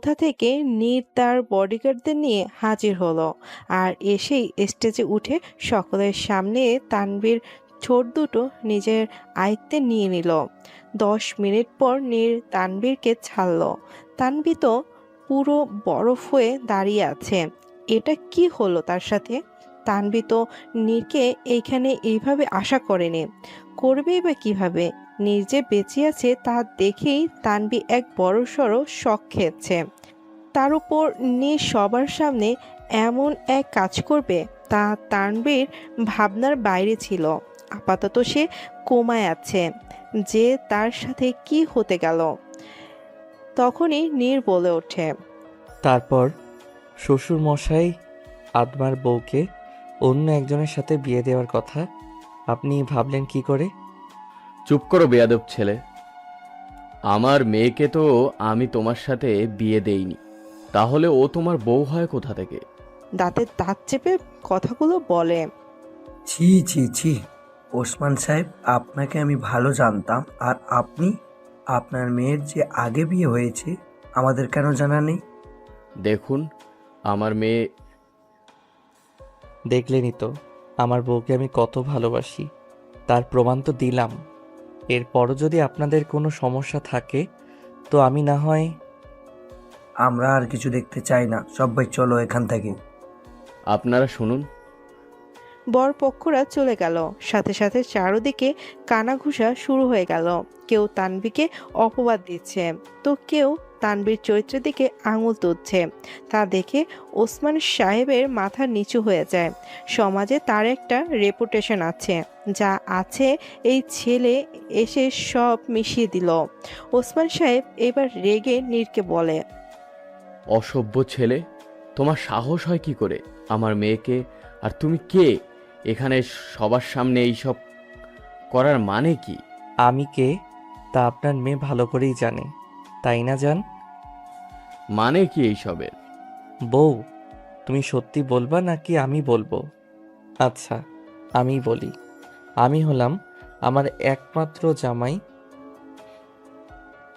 কোথা থেকে নীর তার বডিগার্ডদের নিয়ে হাজির হলো। আর এসেই স্টেজে উঠে সকলের সামনে তানভীর ঠোঁট দুটো নিজের আয়ত্তে নিয়ে নিল। 10 মিনিট পর নীর তানভীরকে ছাড়ল। তানভীর তো পুরো বরফ হয়ে দাঁড়িয়ে আছে। এটা কি হলো তার সাথে? তানভীর তো নীরকে এইখানে এইভাবে আশা করেনি। করবেই বা কিভাবে? নীর যে বেঁচে আছে তা দেখেই তানভীর এক বড়সড় শক খেয়েছে। তার উপর নীর সবার সামনে এমন এক কাজ করবে তা তানভীর ভাবনার বাইরে ছিল। আপাতত সে কোমায় আছে। যে তার সাথে কি হতে গেল? তখনই নীর বলে ওঠে, তারপর শ্বশুর মশাই আদমার বউকে অন্য একজনের সাথে বিয়ে দেওয়ার কথা আপনি ভাবলেন কি করে? চুপ করো বেয়াদব ছেলে। আমার মেয়েকে তো আমি তোমার সাথে বিয়ে দেইনি, তাহলে ও তোমার বউ হয় কোথা থেকে? দাঁতে দাঁত চেপে কথাগুলো বলে। ছি ছি ছি, ওসমান সাহেব, আপনাকে আমি ভালো জানতাম, আর আপনি, আপনার মেয়ের যে আগে বিয়ে হয়েছে আমাদের কেন জানা নেই? দেখুন, আমার মেয়ে। দেখলেনই তো আমার বউকে আমি কত ভালোবাসি, তার প্রমাণ তো দিলাম। এরপরও যদি আপনাদের কোনো সমস্যা থাকে তো আমি না হয়। আমরা আর কিছু দেখতে চাই না, সবাই চলো এখান থেকে। আপনারা শুনুন। বরপক্ষরা চলে গেল। সাথে সাথে চারদিকে কানাঘুষা শুরু হয়ে গেল। কেউ তানভীরকে অপবাদ দিচ্ছে, তো কেউ তানভীর চরিত্রের দিকে আঙুল তুলছে। তা দেখে ওসমান সাহেবের মাথা নিচু হয়ে যায়। সমাজে তার একটা রেপুটেশন আছে, যা আছে এই ছেলে এসে সব মিশিয়ে দিল। ওসমান সাহেব এবার রেগে নীরকে বলে, অসভ্য ছেলে, তোমার সাহস হয় কি করে আমার মেয়েকে? আর তুমি কে এখানে সবার সামনে এইসব করার মানে কি? আমি কে তা আপনার মেয়ে ভালো করেই জানে, তাই না জান? মানে কি এইসবের? বউ, তুমি সত্যি বলবা নাকি আমি বলবো? আচ্ছা, আমি বলি। আমি হলাম আমার একমাত্র জামাই।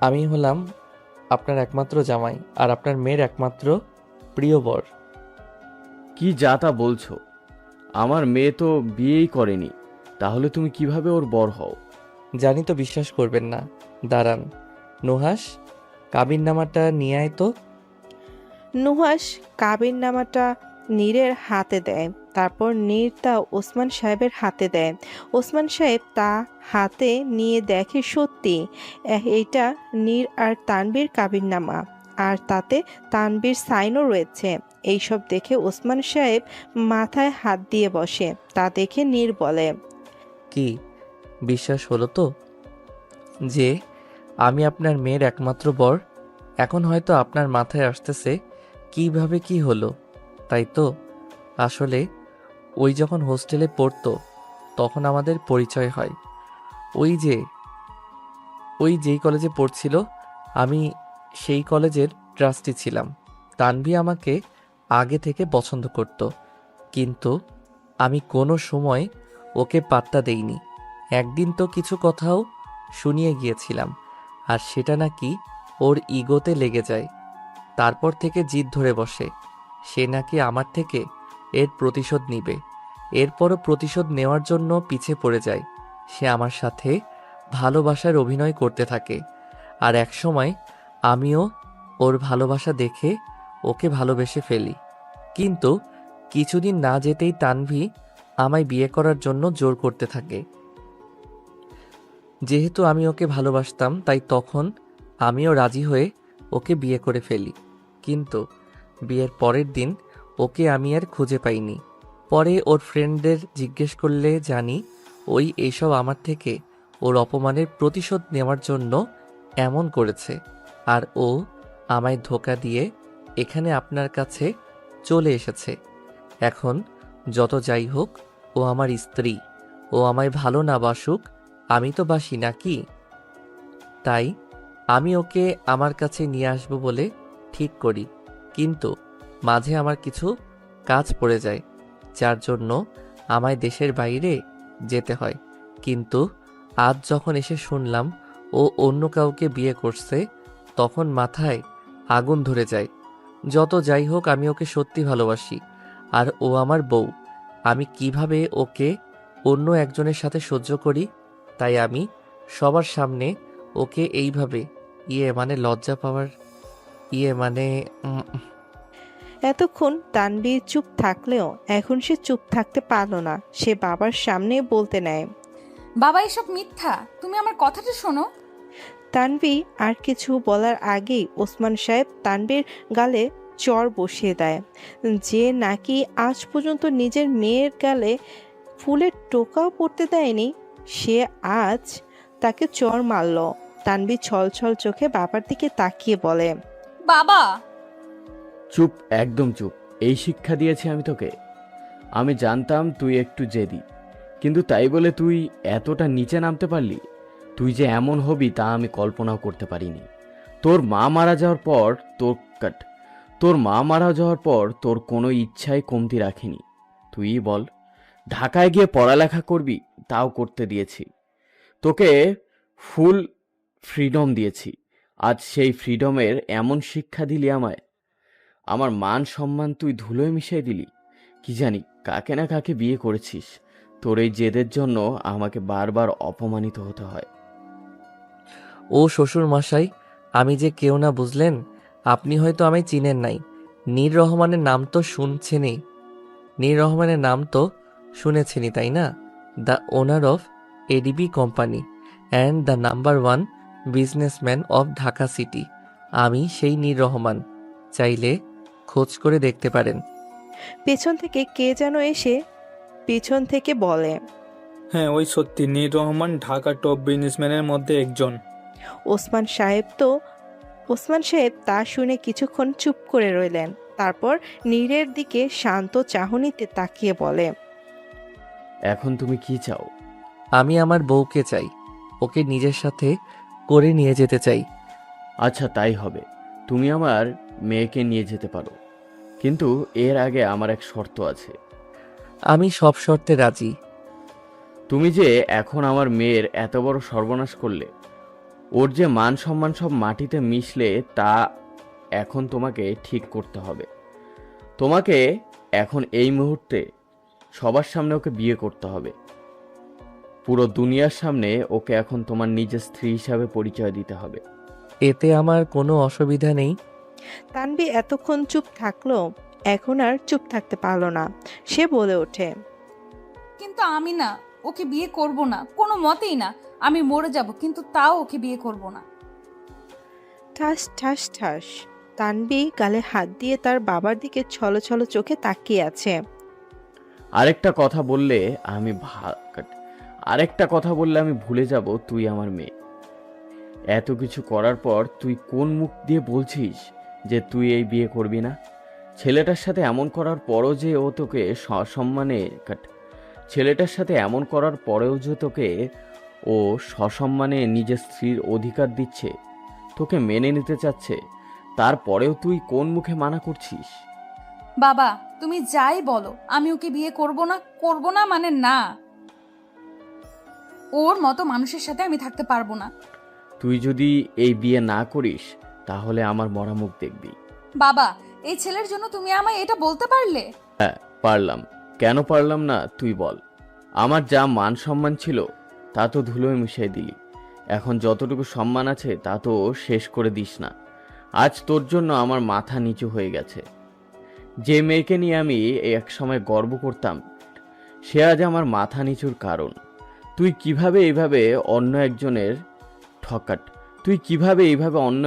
আমি হলাম আপনার একমাত্র জামাই আর আপনার মেয়ের একমাত্র প্রিয় বর। কি যা তা বলছো? আমার মেয়ে তো বিয়েই করেনি, তাহলে তুমি কিভাবে ওর বর হও? জানি তো বিশ্বাস করবেন না। দাঁড়ান, নুহাস, কাবিননামাটা নিয়ে আয় তো। নুহাস কাবিননামাটা নীরের হাতে দেয়। তারপর নীর তা ওসমান সাহেবের হাতে দেয়। ওসমান সাহেব তা হাতে নিয়ে দেখে সত্যি এইটা নীর আর তানবীর কাবিননামা, আর তাতে তানবীর সাইনও রয়েছে। এইসব দেখে ওসমান সাহেব মাথায় হাত দিয়ে বসে। তা দেখে নীর বলে, কি বিশ্বাস হলো তো যে আমি আপনার মেয়ের একমাত্র বর? এখন হয়তো আপনার মাথায় আসতেছে কিভাবে কি হলো, তাই তো? আসলে ওই যখন হোস্টেলে পড়তো তখন আমাদের পরিচয় হয়। ওই যে ওই যেই কলেজে পড়ছিল আমি সেই কলেজের ট্রাস্টি ছিলাম। তানভি আমাকে আগে থেকে পছন্দ করত, কিন্তু আমি কোনো সময় ওকে পাত্তা দেইনি। একদিন তো কিছু কথাও শুনিয়ে গিয়েছিলাম, আর সেটা নাকি ওর ইগোতে লেগে যায়। তারপর থেকে জিদ ধরে বসে সে নাকি আমার থেকে এর প্রতিশোধ নিবে। এরপরও প্রতিশোধ নেওয়ার জন্য পিছে পড়ে যায়। সে আমার সাথে ভালোবাসার অভিনয় করতে থাকে, আর একসময় আমিও ওর ভালোবাসা দেখে ওকে ভালোবেসে ফেলি। কিন্তু কিছুদিন না যেতেই তানভি আমায় বিয়ে করার জন্য জোর করতে থাকে। যেহেতু আমি ওকে ভালোবাসতাম তাই তখন আমিও রাজি হয়ে ওকে বিয়ে করে ফেলি। কিন্তু বিয়ের পরের দিন ওকে আমি আর খুঁজে পাইনি। পরে ওর ফ্রেন্ডদের জিজ্ঞেস করলে জানি ওই এইসব আমার থেকে ওর অপমানের প্রতিশোধ নেওয়ার জন্য এমন করেছে। আর ও আমায় ধোঁকা দিয়ে এখানে আপনার কাছে চলে এসেছে। এখন যত যাই হোক, ও আমার স্ত্রী। ও আমায় ভালো না বাসুক, আমি তো বাসি নাকি? তাই আমি ওকে আমার কাছে নিয়ে আসবো বলে ঠিক করি। কিন্তু মাঝে আমার কিছু কাজ পড়ে যায়, যার জন্য আমায় দেশের বাইরে যেতে হয়। কিন্তু আজ যখন এসে শুনলাম ও অন্য কাউকে বিয়ে করছে, তখন মাথায় আগুন ধরে যায়। যত যাই হোক আমি ওকে সত্যি ভালোবাসি, আর ও আমার বউ। আমি কিভাবে ওকে অন্য একজনের সাথে সহ্য করি, তাই আমি সবার সামনে ওকে এইভাবে মানে লজ্জা পাওয়ার মানে উম, এতক্ষণ তানবীর চুপ থাকলেও এখন সে চুপ থাকতে পারল না। সে বাবার সামনে বলতে নেয়। বাবা এসব মিথ্যা, তুমি আমার কথাটা শোনো। তানভী আর কিছু বলার আগেই ওসমান সাহেব তানভীর গালে চড় বসিয়ে দেয়। যে নাকি আজ পর্যন্ত নিজের মেয়ের গালে ফুলের টোকাও পড়তে দেয়নি, সে আজ তাকে চড় মারল। তানভী ছলছল চোখে বাবার দিকে তাকিয়ে বলে, বাবা! চুপ, একদম চুপ। এই শিক্ষা দিয়েছি আমি তোকে? আমি জানতাম তুই একটু জেদি, কিন্তু তাই বলে তুই এতটা নিচে নামতে পারলি? তুই যে এমন হবি তা আমি কল্পনাও করতে পারিনি। তোর মা মারা যাওয়ার পর তোর মা মারা যাওয়ার পর তোর কোনো ইচ্ছাই কমতি রাখিনি। তুই বল, ঢাকায় গিয়ে পড়ালেখা করবি, তাও করতে দিয়েছি। তোকে ফুল ফ্রিডম দিয়েছি। আজ সেই ফ্রিডমের এমন শিক্ষা দিলি আমায়। আমার মান সম্মান তুই ধুলোয় মিশিয়ে দিলি। কি জানি কাকে না কাকে বিয়ে করেছিস। তোর এই জেদের জন্য আমাকে বারবার অপমানিত হতে হয়। ও শ্বশুর মশাই, আমি যে কেউ না বুঝলেন? আপনি হয়তো আমায় চিনেন নাই। নীর রহমানের নাম তো শুনছেনই। নীর রহমানের নাম তো শুনেছেনই, তাই না? The owner of ADB company and the number 1 businessman of Dhaka city. আমি সেই নীর রহমান। চাইলে খোঁজ করে দেখতে পারেন। পেছন থেকে কে যেন এসে পেছন থেকে বলে। হ্যাঁ, ওই সত্যি নীর রহমান ঢাকা টপ বিজনেসম্যানের মধ্যে একজন। ওসমান সাহেব তা শুনে কিছুক্ষণ চুপ করে রইলেন। তারপর নীরের দিকে শান্ত চাহনিতে তাকিয়ে বলে, এখন তুমি কি চাও? আমি আমার বউকে চাই। ওকে নিজের সাথে করে নিয়ে যেতে চাই। আচ্ছা, তাই হবে। তুমি আমার মেয়েকে নিয়ে যেতে পারো, কিন্তু এর আগে আমার এক শর্ত আছে। আমি সব শর্তে রাজি। তুমি যে এখন আমার মেয়ের এত বড় সর্বনাশ করলে, ওর যে মান সম্মান সব মাটিতে মিশলে, তা এখন তোমাকে ঠিক করতে হবে। তোমাকে এখন এই মুহূর্তে সবার সামনে ওকে বিয়ে করতে হবে। পুরো দুনিয়ার সামনে ওকে এখন তোমার নিজের স্ত্রী হিসাবে পরিচয় দিতে হবে। এতে আমার কোনো অসুবিধা নেই। তানভী এতক্ষণ চুপ থাকলো, এখন আর চুপ থাকতে পারল না। সে বলে ওঠে, কিন্তু আমি না, ওকে বিয়ে করব না, কোনো মতেই না। আমি মরে যাব, কিন্তু তাও ওকে বিয়ে করব না। ঠাস ঠাস ঠাস। তানভী গালে হাত দিয়ে তার বাবার দিকে ছলছল চোখে তাকিয়ে আছে। আরেকটা কথা বললে আমি ভুলে যাব তুই আমার মেয়ে। এত কিছু করার পর তুই কোন মুখ দিয়ে বলছিস যে তুই এই বিয়ে করবি না? ছেলেটার সাথে এমন করার পরও যে ও তোকে সসম্মানে নিজের স্ত্রীর অধিকার দিচ্ছে, তোকে মেনে নিতে চাচ্ছে, তারপরেও তুই কোন মুখে মানা করছিস? বাবা, তুমি যাই বলো, আমি ওকে বিয়ে করব না মানে না। ওর মতো মানুষের সাথে আমি থাকতে পারবো না। তুই যদি এই বিয়ে না করিস তাহলে আমার মরা মুখ দেখবি। বাবা, এই ছেলের জন্য তুমি আমায় এটা বলতে পারলে? পারলাম। কেন পারলাম না তুই বল? আমার যা মান সম্মান ছিল তা তো ধুলোয় মিশিয়ে দিলি। এখন যতটুকু সম্মান আছে তা তো শেষ করে দিস না। আজ তোর জন্য আমার মাথা নিচু হয়ে গেছে। যে মেয়েকে নিয়ে আমি এক সময় গর্ব করতাম, সে আজ আমার মাথা নিচুর কারণ। তুই কিভাবে এইভাবে অন্য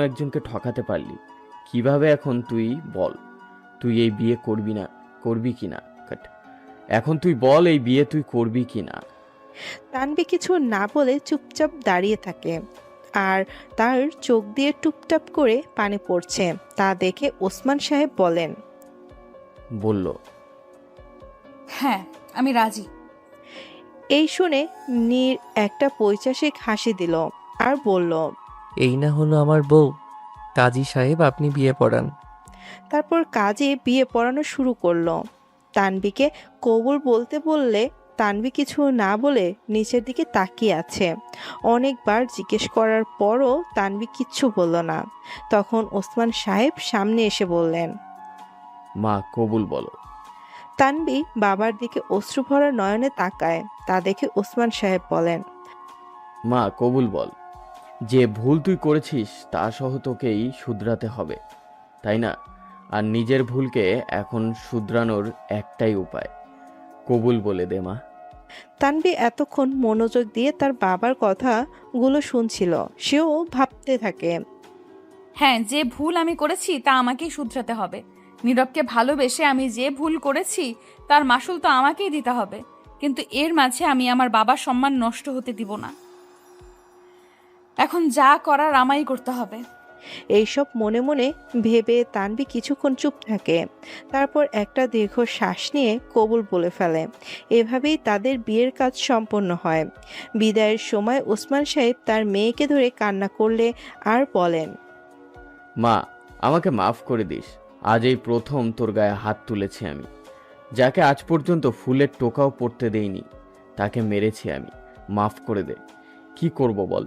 একজনকে ঠকাতে পারলি? কিভাবে? এখন তুই বল, তুই এই বিয়ে করবি কিনা? এখন তুই বল, এই বিয়ে তুই করবি কিনা? তানভী কিছু না বলে চুপচাপ দাঁড়িয়ে থাকে, আর তার চোখ দিয়ে টুপটাপ করে পানি পড়ছে। তা দেখে ওসমান সাহেব বলল, হ্যাঁ, আমি রাজি। এই শুনে নীর একটা পৈশাসিক হাসি দিল আর বলল, এই না হলো আমার বউ। কাজী সাহেব, আপনি বিয়ে পড়ান। তারপর কাজে বিয়ে পড়ানো শুরু করলো। তানভীকে কবুল বলতে বললে তানভি কিছু না বলে নিচের দিকে তাকিয়ে আছে। অনেকবার জিজ্ঞেস করার পরও তানভি কিচ্ছু বলল না। তখন ওসমান সাহেব সামনে এসে বললেন, মা কবুল বলো। তানভি বাবার দিকে অশ্রুভরা নয়নে তাকায়। তা দেখে ওসমান সাহেব বলেন, মা কবুল বল। যে ভুল তুই করেছিস তা সহ তোকেই শুধরাতে হবে, তাই না? আর নিজের ভুলকে এখন শুধরানোর একটাই উপায়, কবুল বলে দে মা। তানভি এতক্ষণ মনোযোগ দিয়ে তার বাবার কথাগুলো শুনছিল। সেও ভাবতে থাকে, হ্যাঁ, যে ভুল আমি করেছি তা আমাকেই শুধরাতে হবে। নীরবকে ভালোবেসে আমি যে ভুল করেছি তার মাসুল তো আমাকেই দিতে হবে। কিন্তু এর মাঝে আমি আমার বাবার সম্মান নষ্ট হতে দিব না। এখন যা করার আমাই করতে হবে। এইসব মনে মনে ভেবে তানভি কিছুক্ষণ চুপ থাকে। তারপর একটা দীর্ঘ শ্বাস নিয়ে কবুল বলে ফেলে। এভাবেই তাদের বিয়ের কাজ সম্পন্ন হয়। বিদায়ের সময় ওসমান সাহেব তার মেয়েকে ধরে কান্না করলে আর বলেন, মা আমাকে মাফ করে দিস। আজ এই প্রথম তোর গায়ে হাত তুলেছি আমি। যাকে আজ পর্যন্ত ফুলের টোকাও পড়তে দেইনি তাকে মেরেছি আমি। মাফ করে দে। কি করব বল?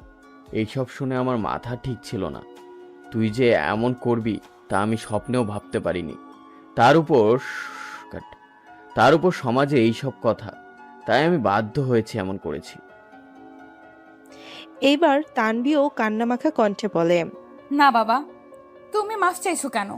এইসব শুনে আমার মাথা ঠিক ছিল না। তুই যে এমন করবি তা আমি স্বপ্নেও ভাবতে পারিনি। তার উপর সমাজে এইসব কথা, তাই আমি বাধ্য হয়েছি এমন করেছি। এইবার তানভিও কান্নামাখা কণ্ঠে বলে, না বাবা, তুমি মাফ চাইছো কেন?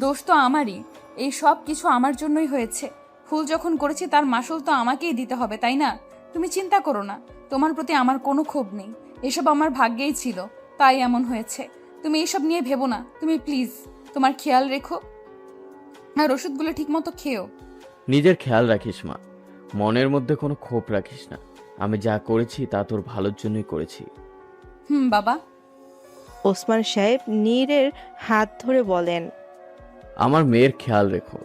দোষ তো আমারই। এই সব কিছু আমার জন্যই হয়েছে। ভুল যখন করেছি তার মাসুল তো আমাকেই দিতে হবে, তাই না? তুমি চিন্তা করো না, তোমার প্রতি আমার কোনো ক্ষোভ নেই। এসব আমার ভাগ্যেই ছিল, তাই এমন হয়েছে। তুমি এসব নিয়ে ভেবো না। তুমি প্লিজ তোমার খেয়াল রেখো, আর ওষুধগুলো ঠিক মতো খেও। নিজের খেয়াল রাখিস মা, মনের মধ্যে কোনো ক্ষোভ রাখিস না। আমি যা করেছি তা তোর ভালোর জন্যই করেছি। বাবা। ওসমান সাহেব নীরের হাত ধরে বলেন, আমার মেয়ের খেয়াল রেখো।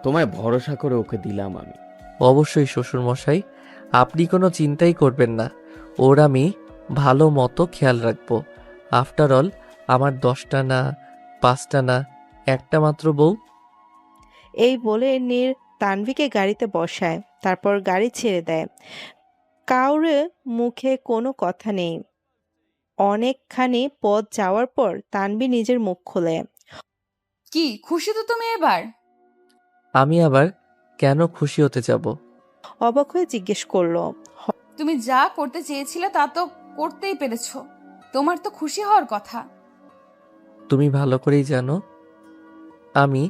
তোমায় ভরসা করে ওকে দিলাম আমি। অবশ্যই শ্বশুরমশাই, আপনি কোনো চিন্তাই করবেন না। ওর আমি ভালো মতো খেয়াল রাখবো। আফটার অল আমার 10টা না 5টা না একটা মাত্র বউ। এই বলে নীর তানভিকে গাড়িতে বসায়। তারপর গাড়ি ছেড়ে দেয়। কাউরে মুখে কোনো কথা নেই। অনেকখানি পথ যাওয়ার পর তানভি নিজের মুখ খোলে। কি খুশি তো তুমি এবার? আমি আবার কেন খুশি হতে যাব? অবাক হয়ে জিজ্ঞেস করলো, তুমি যা করতে চেয়েছিলে তা তো করতেই পেরেছো। তোমার তো খুশি হওয়ার কথা। তুমি ভালো করেই জানো আমি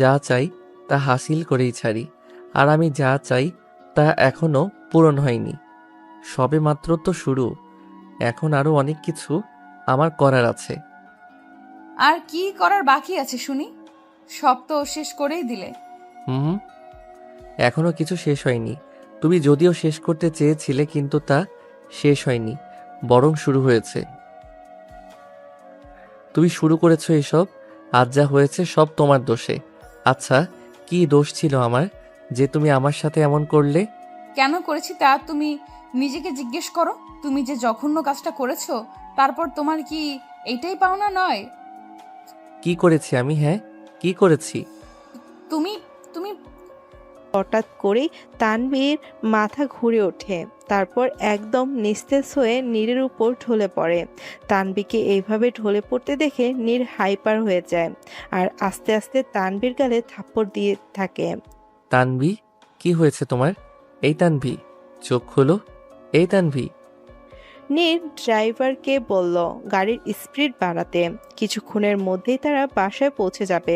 যা চাই তা হাসিল করেই ছাড়ি। আর আমি যা চাই তা এখনো পূরণ হয়নি। সবে মাত্র তো শুরু। এখন আরো অনেক কিছু আমার করার আছে। আর কি করার বাকি আছে শুনি? সব তো শেষ করেই দিলে। হুম, এখনো কিছু শেষ হয়নি। তুমি যদিও শেষ করতে চেয়েছিলে, কিন্তু তা শেষ হয়নি, বরং শুরু হয়েছে। তুমি শুরু করেছো এসব। আজ যা হয়েছে সব তোমার দোষে। আচ্ছা, কি দোষ ছিল আমার যে তুমি আমার সাথে এমন করলে? কেন করেছি তা তুমি নিজেকে জিজ্ঞেস করো। তুমি যে জঘন্য কাজটা করেছো, তারপর তোমার কি এইটাই পাওনা নয়? কি করেছি আমি? হ্যাঁ, কি করেছি? তুমি তুমি হঠাৎ করেই তানভীর মাথা ঘুরে ওঠে। তারপর একদম নিস্তেজ হয়ে নীরের উপর ঢলে পড়ে। তানভীকে এইভাবে ঢলে পড়তে দেখে নীর হাইপার হয়ে যায় আর আস্তে আস্তে তানভীর গালে থাপ্পড় দিয়ে থাকে। তানভি, কি হয়েছে তোমার? এই তানভি, চোখ খোলো। এই তানভি। নীর ড্রাইভারকে বলল গাড়ির স্পিড বাড়াতে। কিছুক্ষণের মধ্যেই তারা বাসায় পৌঁছে যাবে।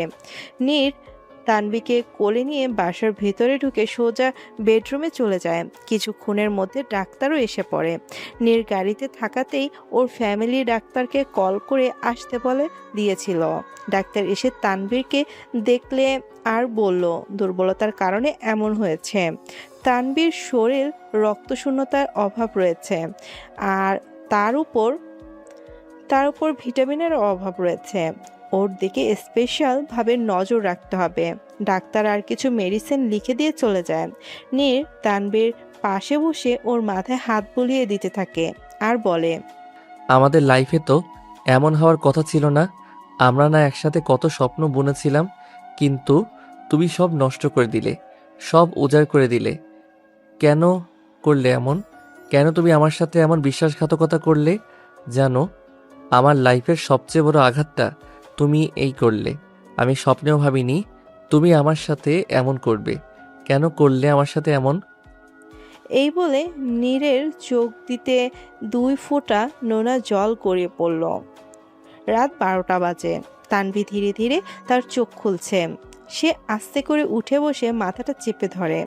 নীর তানভীকে কোলে নিয়ে বাসার ভেতরে ঢুকে সোজা বেডরুমে চলে যায়। কিছুক্ষণের মধ্যে ডাক্তারও এসে পড়ে। নীর গাড়িতে থাকাতেই ওর ফ্যামিলি ডাক্তারকে কল করে আসতে বলে দিয়েছিল। ডাক্তার এসে তানভীরকে দেখলে আর বলল দুর্বলতার কারণে এমন হয়েছে। তানভীর শরীর রক্তশূন্যতার অভাব রয়েছে, আর তার উপর ভিটামিনের অভাব রয়েছে। ওর দিকে স্পেশালভাবে নজর রাখতে হবে। ডাক্তার আর কিছু মেডিসিন লিখে দিয়ে চলে যায়। নীর তানভীর পাশে বসে ওর মাথায় হাত বুলিয়ে দিতে থাকে আর বলে, আমাদের লাইফে তো এমন হওয়ার কথা ছিল না। আমরা না একসাথে কত স্বপ্ন বুনেছিলাম, কিন্তু তুমি সব নষ্ট করে দিলে। সব উজাড় করে দিলে। কেন করলে এমন? কেন তুমি আমার সাথে এমন বিশ্বাসঘাতকতা করলে? জানো, আমার লাইফের সবচেয়ে বড় আঘাতটা তুমি এই করলে। আমি স্বপ্নেও ভাবিনি তুমি আমার সাথে এমন করবে। কেন করলে আমার সাথে এমন? এই বলে নীরের চোখ দিতে 2 ফোঁটা নোনা জল গড়িয়ে পড়ল। রাত 12টা বাজে। তানভি ধীরে ধীরে তার চোখ খুলছে। সে আস্তে করে উঠে বসে মাথাটা চেপে ধরে।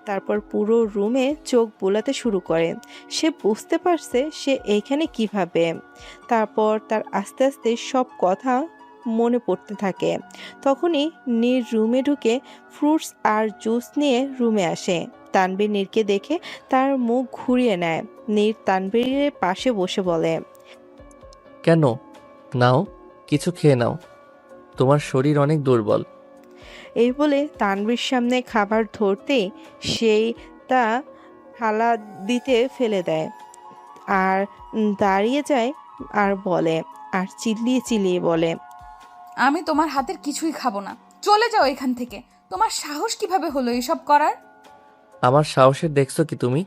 তারপর পুরো রুমে চোখ বোলাতে শুরু করে। সে বুঝতে পারছে সে এইখানে কিভাবে। তারপর তার আস্তে আস্তে সব কথা মনে পড়তে থাকে। তখনই নীর রুমে ঢুকে ফ্রুটস আর জুস নিয়ে রুমে আসে। তানভীর নীরকে দেখে তার মুখ ঘুরিয়ে নেয়। নীর তানভীরের পাশে বসে বলে, কেন? নাও, কিছু খেয়ে নাও। তোমার শরীর অনেক দুর্বল। এই বলে তানভীর সামনে খাবার ধরতেই সেই তা থালা দিতে ফেলে দেয় আর দাঁড়িয়ে যায় আর বলে, আর চিল্লিয়ে চিল্লিয়ে বলে, আমি তোমার হাতের কিছুই খাবো না। চলে যাও এখান থেকে। তোমার সাহস কিভাবে হলো এসব করার? আমার সাহসের দেখছো কি তুমি?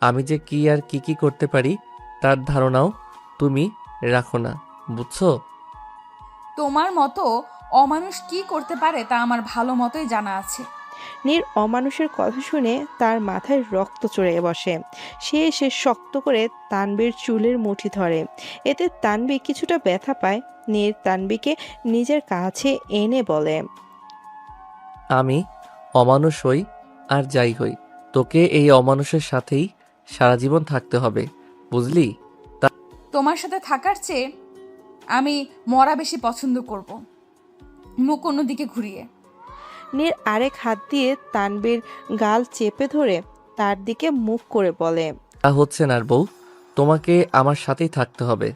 আমি যে কি আর কি করতে পারি তার ধারণাও তুমি রাখো না, বুঝছো? তোমার মতো অমানুষ কি করতে পারে তা আমার ভালো মতোই জানা আছে। নীর অমানুষের কথা শুনে তার মাথায় রক্ত চড়ে বসে। সে এসে শক্ত করে তানবীর চুলের মুঠি ধরে। এতে তানবী কিছুটা ব্যথা পায়। নীর তানবীকে নিজের কাছে এনে বলে, আমি অমানুষ হই আর যাই হই, তোকে এই অমানুষের সাথেই সারা জীবন থাকতে হবে, বুঝলি? তোমার সাথে থাকার চেয়ে আমি মরা বেশি পছন্দ করব, মুখ অন্যদিকে ঘুরিয়ে। নীর আরেক হাত দিয়ে তানবীর গাল চেপে ধরে তার দিকে মুখ করে বলে, তা হচ্ছে না আর বউ, তোমাকে আমার সাথেই থাকতে হবে।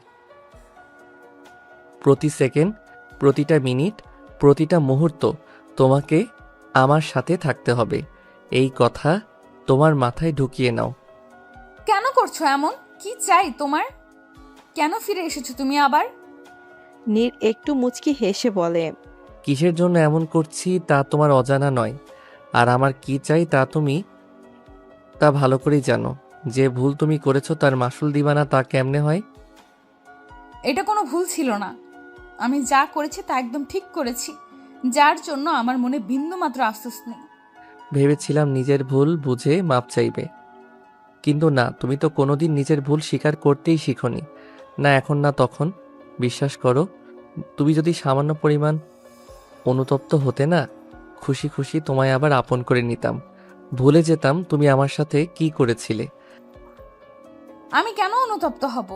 প্রতি সেকেন্ড, প্রতিটা মিনিট, প্রতিটা মুহূর্ত তোমাকে আমার সাথে থাকতে হবে। এই কথা তোমার মাথায় ঢুকিয়ে নাও। কেন করছো এমন? কি চাই তোমার? কেন ফিরে এসেছো তুমি আবার? নীর একটু মুচকি হেসে বলে, কিসের জন্য এমন করছি তা তোমার অজানা নয়, আর আমার কি চাই তা তুমি তা ভালো করেই জানো। যে ভুল তুমি করেছো তার মাসুল দিবা না তা কেমনে হয়? এটা কোনো ভুল ছিল না। আমি যা করেছি তা একদম ঠিক করেছি, যার জন্য আমার মনে বিন্দুমাত্র আফসোস নেই। ভেবেছিলাম নিজের ভুল বুঝে মাপ চাইবে, কিন্তু না, তুমি তো কোনোদিন নিজের ভুল স্বীকার করতেই শিখোনি। না এখন না তখন। বিশ্বাস করো, তুমি যদি সামান্য পরিমাণ অনুতপ্ত হতে না, খুশি খুশি তোমায় আবার আপন করে নিতাম। ভুলে যেতাম তুমি আমার সাথে কি করেছিলে। আমি কেন অনুতপ্ত হব?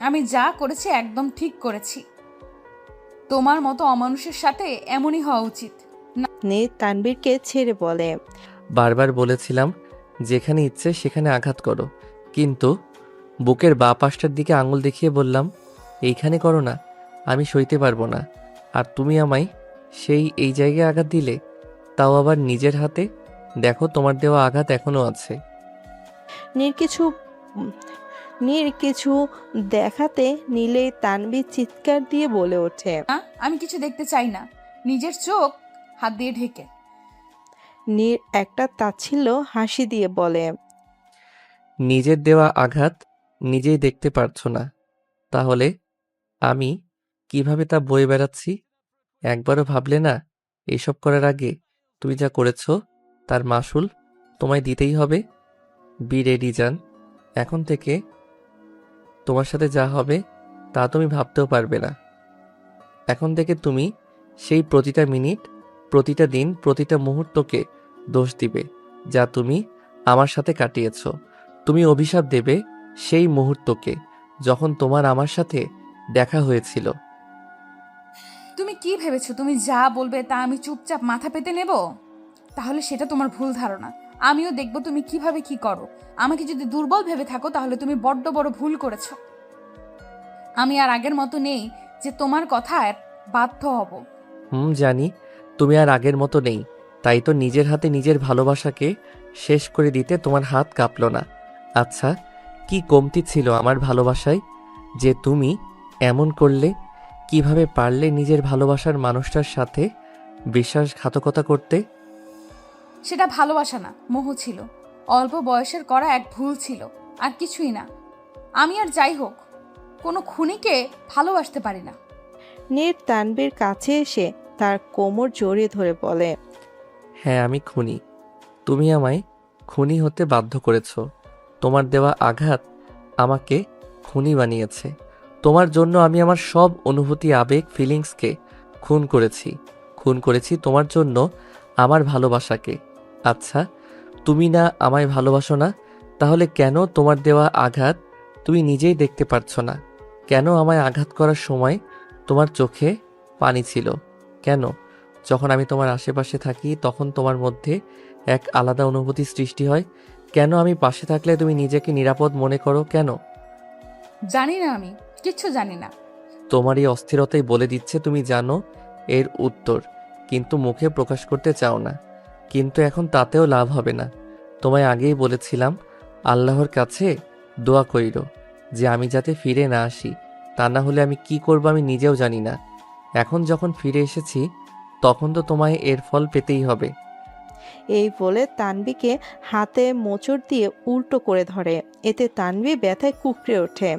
আমি যা করেছি একদম ঠিক করেছি। তোমার মতো অমানুষের সাথে এমনই হওয়া উচিত। নীর তানবীরকে ছেড়ে বলে, বারবার বলেছিলাম যেখানে ইচ্ছে সেখানে আঘাত করো, কিন্তু বুকের বাঁ পাশটার দিকে আঙুল দেখিয়ে বললাম এইখানে করো না, আমি সইতে পারবো না। আর তুমি আমায় এই জায়গায় আঘাত দিলে, তাও আবার নিজের হাতে। দেখো তোমার দেওয়া আঘাত এখনো আছে। নীর কিছু নীর কিছু দেখাতে নিলে তানবীর চিৎকার দিয়ে বলে ওঠে, না, আমি কিছু দেখতে চাই না। নিজের চোখ হাত দিয়ে ঢেকে। নীর একটা তাচ্ছিল্য হাসি দিয়ে বলে, নিজের দেওয়া আঘাত নিজেই দেখতে পারছো না, তাহলে আমি কিভাবে তা বয়ে বেড়াচ্ছি? একবারও ভাবলে না এইসব করার আগে তুমি যা করেছো তার মাসুল তোমায় দিতেই হবে? বি রেডি জান, এখন থেকে তোমার সাথে যা হবে তা তুমি ভাবতেও পারবে না। এখন থেকে তুমি সেই প্রতিটা মিনিট, প্রতিটা দিন, প্রতিটা মুহূর্তকে দোষ দিবে যা তুমি আমার সাথে কাটিয়েছো। তুমি অভিশাপ দেবে সেই মুহূর্তকে যখন তোমার আমার সাথে দেখা হয়েছিল। তুমি কি ভেবেছো তুমি যা বলবে তা আমি চুপচাপ মাথা পেতে নেব? তাহলে সেটা তোমার ভুল ধারণা। আমিও দেখব তুমি কিভাবে কি করো। আমাকে যদি দুর্বল ভেবে থাকো তাহলে তুমি বড্ড বড় ভুল করেছো। আমি আর আগের মতো নেই যে তোমার কথায় বাধ্য হব। জানি তুমি আর আগের মতো নেই, তাই তো নিজের হাতে নিজের ভালোবাসাকে শেষ করে দিতে তোমার হাত কাঁপলো না। আচ্ছা, কি কমতি ছিল আমার ভালোবাসায় যে তুমি এমন করলে? কিভাবে পারলে নিজের ভালোবাসার মানুষটার সাথে বিশ্বাসঘাতকতা করতে? সেটা ভালোবাসা না, মোহ ছিল। অল্প বয়সের করা এক ভুল ছিল, আর কিছুই না। আমি আর যাই হোক কোনো খুনিকে ভালোবাসতে পারি না। নীর তানবীর কাছে এসে তার কোমর জড়িয়ে ধরে বলে, হ্যাঁ, আমি খুনি। তুমি আমায় খুনি হতে বাধ্য করেছ। তোমার দেওয়া আঘাত আমাকে খুনি বানিয়েছে। তোমার জন্য আমি আমার সব অনুভূতি, আবেগ, ফিলিংসকে খুন করেছি। খুন করেছি তোমার জন্য আমার ভালোবাসাকে। আচ্ছা, তুমি না আমায় ভালোবাসো না, তাহলে কেন তোমার দেওয়া আঘাত তুমি নিজেই দেখতে পারছো না? কেন আমায় আঘাত করার সময় তোমার চোখে পানি ছিল? কেন যখন আমি তোমার আশেপাশে থাকি তখন তোমার মধ্যে এক আলাদা অনুভূতি সৃষ্টি হয়? কেন আমি পাশে থাকলে তুমি নিজেকে নিরাপদ মনে করো? কেন? জানি না, আমি কিচ্ছু জানি না। তোমার এই অস্থিরতাই বলে দিচ্ছে তুমি জানো এর উত্তর, কিন্তু মুখে প্রকাশ করতে চাও না। কিন্তু এখন তাতেও লাভ হবে না। তোমায় আগেই বলেছিলাম আল্লাহর কাছে দোয়া কইরো যে আমি যাতে ফিরে না আসি। তা না হলে আমি কি করব আমি নিজেও জানি না। এখন যখন ফিরে এসেছি তখন তো তোমায় এর ফল পেতেই হবে। এই বলে তানবীকে হাতে মোচড় দিয়ে উল্টো করে ধরে। এতে তানবী ব্যথায় কুঁকড়ে ওঠে।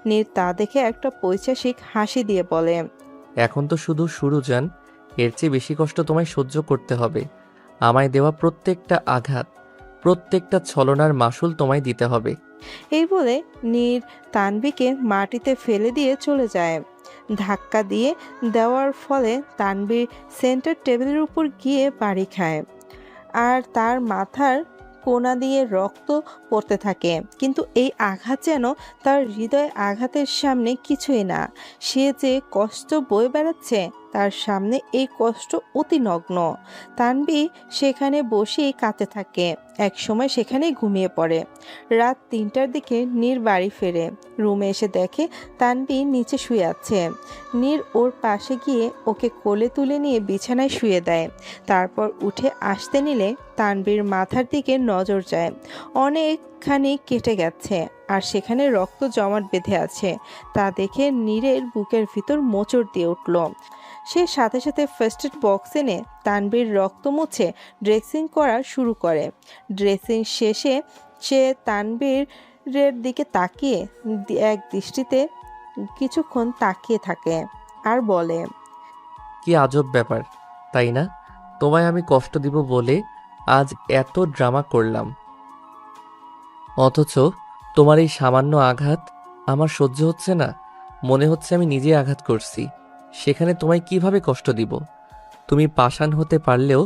নীর তা দেখে একটা পৈশাসিক হাসি দিয়ে বলে, এখন তো শুধু শুরু জান, এর চেয়ে বেশি কষ্ট তোমায় সহ্য করতে হবে। আমায় দেওয়া প্রত্যেকটা আঘাত, প্রত্যেকটা ছলনার মাসুল তোমায় দিতে হবে। এই বলে নীর তানবীকে মাটিতে ফেলে দিয়ে চলে যায়। ধাক্কা দিয়ে দেওয়ার ফলে তানবীর সেন্টার টেবিলের উপর গিয়ে বাড়ি খায়, আর তার মাথার কোনা দিয়ে রক্ত পড়তে থাকে। কিন্তু এই আঘাত যেন তার হৃদয় আঘাতের সামনে কিছুই না। সে যে কষ্ট বয়ে বেড়াচ্ছে তার সামনে এই কষ্ট অতি নগ্ন। তানবী সেখানে বসেই কাঁদতে থাকে। এক সময় সেখানেই ঘুমিয়ে পড়ে। রাত ৩টার দিকে নীর বাড়ি ফেরে। রুমে এসে দেখে তানবী নিচে শুয়ে আছে। নীর ওর পাশে গিয়ে ওকে কোলে তুলে নিয়ে বিছানায় শুয়ে দেয়। তারপর উঠে আসতে নিলে তানবীর মাথার দিকে নজর যায়। অনেকখানি কেটে গেছে আর সেখানে রক্ত জমাট বেঁধে আছে। তা দেখে নীরের বুকের ভিতর মোচড় দিয়ে উঠল। সে সাথে সাথে ফার্স্ট এড বক্স এনে তানবীর রক্ত মুছে ড্রেসিং করা শুরু করে। ড্রেসিং শেষে সে তানবীরের দিকে তাকিয়ে এক দৃষ্টিতে কিছুক্ষণ তাকিয়ে থাকে আর বলে, কি আজব ব্যাপার, তাই না? তোমায় আমি কষ্ট দিব বলে আজ এত ড্রামা করলাম, অথচ তোমার এই সামান্য আঘাত আমার সহ্য হচ্ছে না। মনে হচ্ছে আমি নিজে আঘাত করছি। সেখানে তোমায় কিভাবে কষ্ট দিব? তুমি পাষাণ হতে পারলেও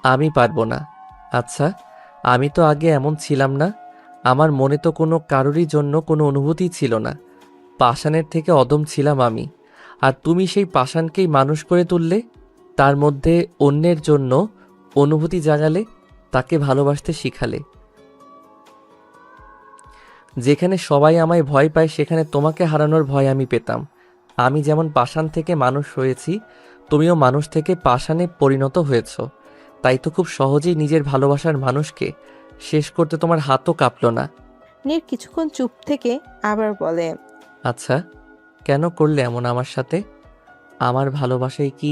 আমি পারবো না। আচ্ছা, আমি তো আগে এমন ছিলাম না। আমার মনে তো কোনো কারোরই জন্য কোনো অনুভূতি ছিল না। পাষাণের থেকে অদম ছিলাম আমি। আর তুমি সেই পাষাণকেই মানুষ করে তুললে, তার মধ্যে অন্যের জন্য অনুভূতি জাগালে, তাকে ভালোবাসতে শিখালে। যেখানে সবাই আমায় ভয় পায় সেখানে তোমাকে হারানোর ভয় আমি পেতাম। আমি যেমন পাষাণ থেকে মানুষ হয়েছি, তুমিও মানুষ থেকে পাষাণে পরিণত হয়েছ। তাই তো খুব সহজেই নিজের ভালোবাসার মানুষকে শেষ করতে তোমার হাতও কাঁপল না। নীর কিছুক্ষণ চুপ থেকে আবার বলে, আচ্ছা, কেন করলে এমন আমার সাথে? আমার ভালোবাসায় কি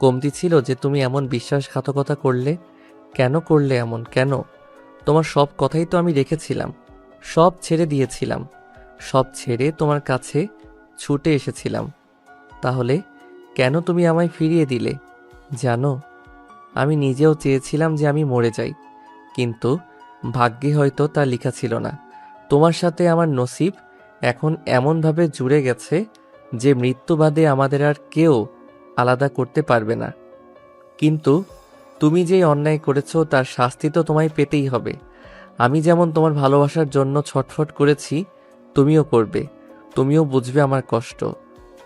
কমতি ছিল যে তুমি এমন বিশ্বাসঘাতকতা করলে? কেন করলে এমন? কেন? তোমার সব কথাই তো আমি রেখেছিলাম, সব ছেড়ে দিয়েছিলাম, সব ছেড়ে তোমার কাছে ছুটে এসেছিলাম। তাহলে কেন তুমি আমায় ফিরিয়ে দিলে? জানো, আমি নিজেও চেয়েছিলাম যে আমি মরে যাই, কিন্তু ভাগ্যে হয়তো তা লেখা ছিল না। তোমার সাথে আমার নসিব এখন এমনভাবে জুড়ে গেছে যে মৃত্যু বাদে আমাদের আর কেউ আলাদা করতে পারবে না। কিন্তু তুমি যেই অন্যায় করেছো তার শাস্তি তো তোমায় পেতেই হবে। আমি যেমন তোমার ভালোবাসার জন্য ছটফট করেছি, তুমিও করবে। তুমিও বুঝবে আমার কষ্ট,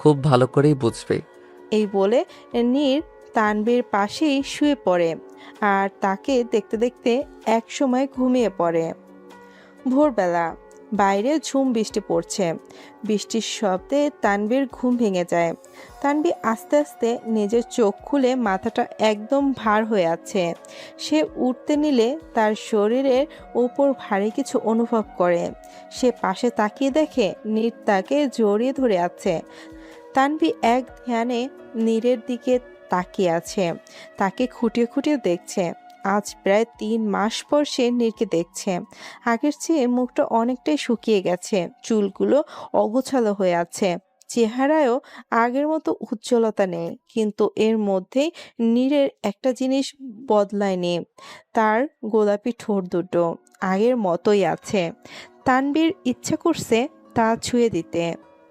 খুব ভালো করেই বুঝবে। এই বলে নীর তানবীর পাশেই শুয়ে পড়ে আর তাকে দেখতে দেখতে এক সময় ঘুমিয়ে পড়ে। ভোরবেলা বাইরে ঝুম বৃষ্টি পড়ছে। বৃষ্টির শব্দে তানবীর ঘুম ভেঙে যায়। তানবী আস্তে আস্তে নিজের চোখ খুলে মাথাটা একদম ভার হয়ে আছে। সে উঠতে নিলে তার শরীরের উপর ভারী কিছু অনুভব করে। সে পাশে তাকিয়ে দেখে নীর তাকে জড়িয়ে ধরে আছে। তানবী এক ধ্যানে নীরের দিকে তাকিয়ে আছে, তাকে খুঁটিয়ে খুঁটিয়ে দেখছে। আজ প্রায় 3 মাস পর সে নীরকে দেখছে। আগের চেয়ে মুখটা অনেকটাই শুকিয়ে গেছে, চুলগুলো অগোছালো হয়ে আছে, চেহারায়ও আগের মতো উজ্জ্বলতা নেই। কিন্তু এর মধ্যেই নীরের একটা জিনিস বদলায়নি, তার গোলাপি ঠোঁট দুটো আগের মতোই আছে। তানবীর ইচ্ছা করছে তা ছুঁয়ে দিতে।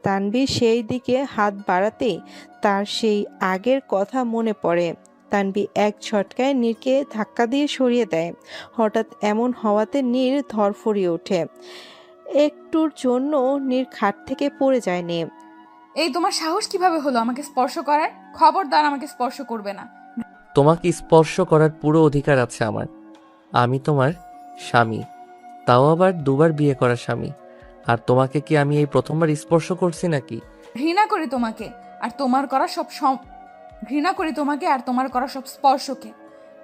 তানবীর সেই দিকে হাত বাড়াতেই তার সেই আগের কথা মনে পড়ে। তানবীর এক ঝটকায় নীরকে ধাক্কা দিয়ে সরিয়ে দেয়। হঠাৎ এমন হওয়াতে নীর ধরফরিয়ে ওঠে। একটুর জন্য নীর খাট থেকে পড়ে যায়নি। এই তোমার সাহস কিভাবে হলো আমাকে স্পর্শ করার? খবরদার আমাকে স্পর্শ করবে না। তোমাকে স্পর্শ করার পুরো অধিকার আছে আমার। আমি তোমার স্বামী, তাও আবার 2বার বিয়ে করা স্বামী। আর তোমাকে কি আমি এই প্রথমবার স্পর্শ করছি নাকি? ঘৃণা করি তোমাকে আর তোমার করা ঘৃণা করি তোমাকে আর তোমার করা সব স্পর্শকে।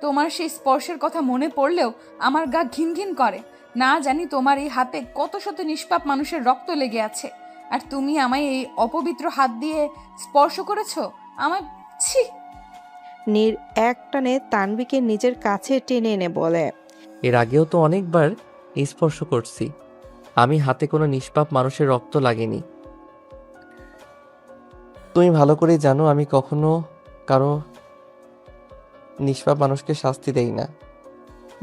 তোমার সেই স্পর্শের কথা মনে পড়লেও আমার গা ঘিন ঘিন করে। না জানি তোমার এই হাতে কত শত নিষ্পাপ মানুষের রক্ত লেগে আছে, আর তুমি আমায় এই অপবিত্র হাত দিয়ে স্পর্শ করেছো। আমার ছি। নীর এক টানে তানবীকে নিজের কাছে টেনে এনে বলে, এর আগেও তো অনেকবার স্পর্শ করছি। আমি হাতে কোনো নিষ্পাপ মানুষের রক্ত লাগেনি। তুমি ভালো করেই জানো আমি কখনো কারো নিষ্পাপ মানুষকে শাস্তি দেই না।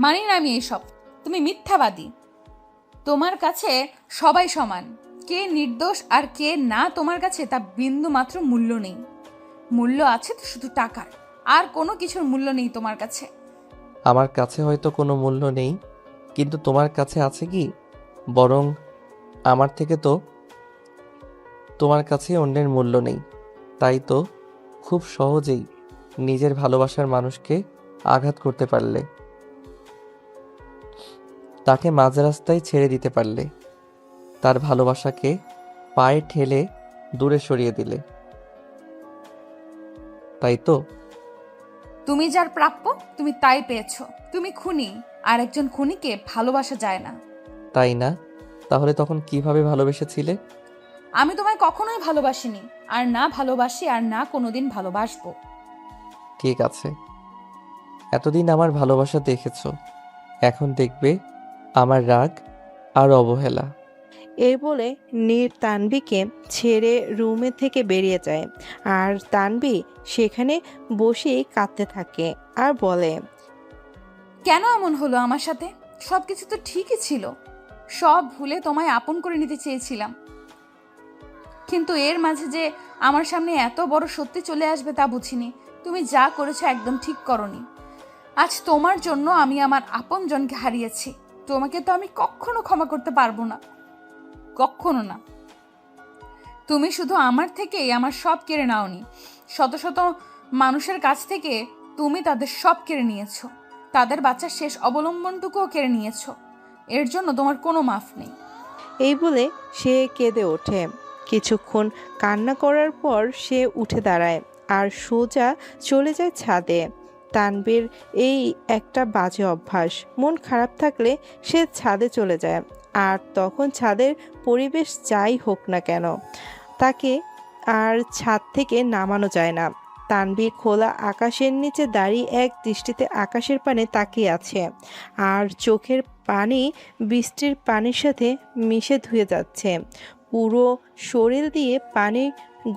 মানি না আমি এইসব। তুমি মিথ্যাবাদী। তোমার কাছে সবাই সমান। কে নির্দোষ আর কে না তোমার কাছে তা বিন্দু মাত্র মূল্য নেই। মূল্য আছে তো শুধু টাকার, আর কোনো কিছুর মূল্য নেই তোমার কাছে। আমার কাছে হয়তো কোনো মূল্য নেই, কিন্তু তোমার কাছে আছে কি? বরং আমার থেকে তো তোমার কাছে অন্যের মূল্য নেই। তাই তো খুব সহজেই নিজের ভালোবাসার মানুষকে আঘাত করতে পারলে, তাকে মাঝ রাস্তায় ছেড়ে দিতে পারলে, তার ভালোবাসাকে পায়ে ঠেলে দূরে সরিয়ে দিলে। তাই তো তুমি যার প্রাপ্য তুমি তাই পেয়েছো। তুমি খুনি, আর একজন খুনিকে ভালোবাসা যায় না। তাই না? তাহলে তখন কিভাবে ভালোবেসেছিলে? আমি তোমায় কখনোই ভালোবাসিনি, আর না ভালোবাসি, আর না কোনোদিন ভালোবাসবো। ঠিক আছে, এতদিন আমার ভালোবাসা দেখেছো, এখন দেখবে আমার রাগ আর অবহেলা। এই বলে নীর তানবীকে ছেড়ে রুমে থেকে বেরিয়ে যায়। আর তানবী সেখানে বসেই কাঁদতে থাকে আর বলে, কেন এমন হলো আমার সাথে? সবকিছু তো ঠিকই ছিল। সব ভুলে তোমায় আপন করে নিতে চেয়েছিলাম, কিন্তু এর মাঝে যে আমার সামনে এত বড় সত্যি চলে আসবে তা বুঝিনি। তুমি যা করেছো একদম ঠিক করনি। আজ তোমার জন্য আমি আমার আপনজনকে হারিয়েছি। তোমাকে তো আমি কখনো ক্ষমা করতে পারবো না, কখনো না। তুমি শুধু আমার থেকেই আমার সব কেড়ে নাওনি, শত শত মানুষের কাছ থেকে তুমি তাদের সব কেড়ে নিয়েছো। তাদের বাচ্চার শেষ অবলম্বনটুকুও কেড়ে নিয়েছো। এর জন্য তোমার কোনো মাফ নেই। এই বলে সে কেঁদে ওঠে। কিছুক্ষণ কান্না করার পর সে উঠে দাঁড়ায় আর সোজা চলে যায় ছাদে। তানবীর এই একটা বাজে অভ্যাস, মন খারাপ থাকলে সে ছাদে চলে যায়। আর তখন ছাদের পরিবেশ যাই হোক না কেন, তাকে আর ছাদ থেকে নামানো যায় না। তানবীর খোলা আকাশের নিচে দাঁড়িয়ে এক দৃষ্টিতে আকাশের পানে তাকিয়ে আছে, আর চোখের পানি বৃষ্টির পানির সাথে মিশে ধুয়ে যাচ্ছে। পুরো শরীর দিয়ে পানি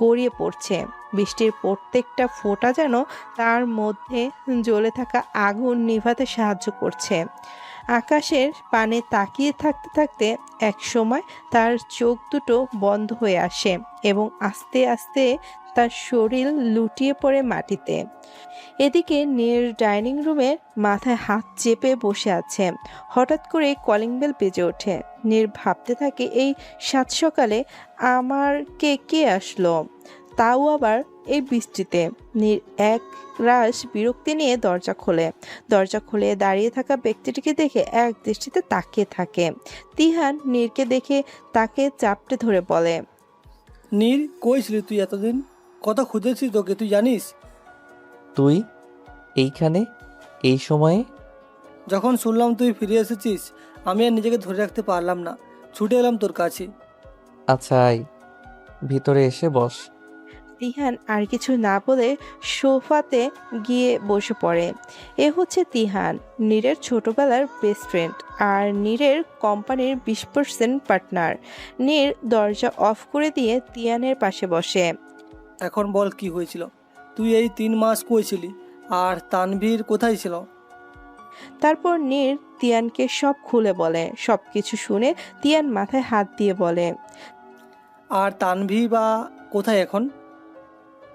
গড়িয়ে পড়ছে। বৃষ্টির প্রত্যেকটা ফোঁটা যেন তার মধ্যে জ্বলে থাকা আগুন নিভাতে সাহায্য করছে। আকাশের পানে তাকিয়ে থাকতে থাকতে এক সময় তার চোখ দুটো বন্ধ হয়ে আসে এবং আস্তে আস্তে তার শরীর লুটিয়ে পড়ে মাটিতে। এদিকে নীর ডাইনিং রুমে মাথায় হাত চেপে বসে আছে। হঠাৎ করে কলিং বেল বেজে ওঠে। নীর ভাবতে থাকে, এই সাত সকালে আমার কে আসলো, তাও আবার এই বৃষ্টিতে। নীর এক রাশ বিরক্তি নিয়ে দরজা খুলে দাঁড়িয়ে থাকা ব্যক্তিটিকে দেখে এক দৃষ্টিতে তাকিয়ে থাকে। তিহান নীরকে দেখে তাকে চাপটে ধরে বলে, নীর, কই ছিলি তুই এতদিন? কত খুঁজেছি তোকে, তুই জানিস? তুই এইখানে এই সময়ে? যখন শুনলাম তুই ফিরে এসেছিস, আমি আর নিজেকে ধরে রাখতে পারলাম না, ছুটে এলাম তোর কাছে। আচ্ছা আয়, ভিতরে এসে বস। তিহান আর কিছু না বলে সোফাতে গিয়ে বসে পড়ে। এ হচ্ছে তিহান, নীরের ছোটবেলার বেস্ট ফ্রেন্ড আর নীরের কোম্পানির 20% পার্টনার। নীর দরজা অফ করে দিয়ে তিহানের পাশে বসে। এখন বল কি হয়েছিল? তুই এই 3 মাস কই ছিলি? আর তানভীর কোথায় ছিল? তারপর নীর তিয়ানকে সব খুলে বলে। সবকিছু শুনে তিয়ান মাথায় হাত দিয়ে বলে, আর তানভী বা কোথায় এখন?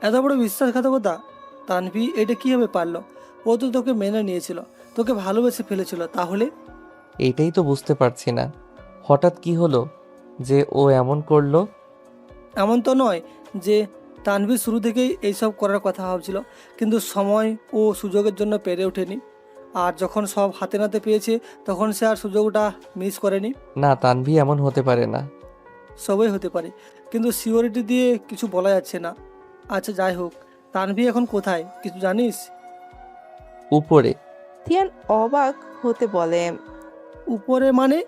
এত বড় বিশ্বাসঘাতকতা! তানভী এটা কীভাবে পারলো? ও তো তোকে মেনে নিয়েছিল, তোকে ভালোবেসে ফেলেছিল, তাহলে? এইটাই তো বুঝতে পারছি না, হঠাৎ কি হলো যে ও এমন করলো। এমন তো নয় যে তানভী শুরু থেকেই এইসব করার কথা ভাবছিল, কিন্তু সময় ও সুযোগের জন্য পেরে ওঠেনি। আর যখন সব হাতে নাতে পেয়েছে তখন সে আর সুযোগটা মিস করেনি। না, তানভি এমন হতে পারে না। সবই হতে পারে, কিন্তু সিওরিটি দিয়ে কিছু বলা যাচ্ছে না। আচ্ছা যাই হোক, তানভী এখন কোথায় কিছু জানিস? উপরে। তিয়ান অবাক হতে বলে। উপরে মানে?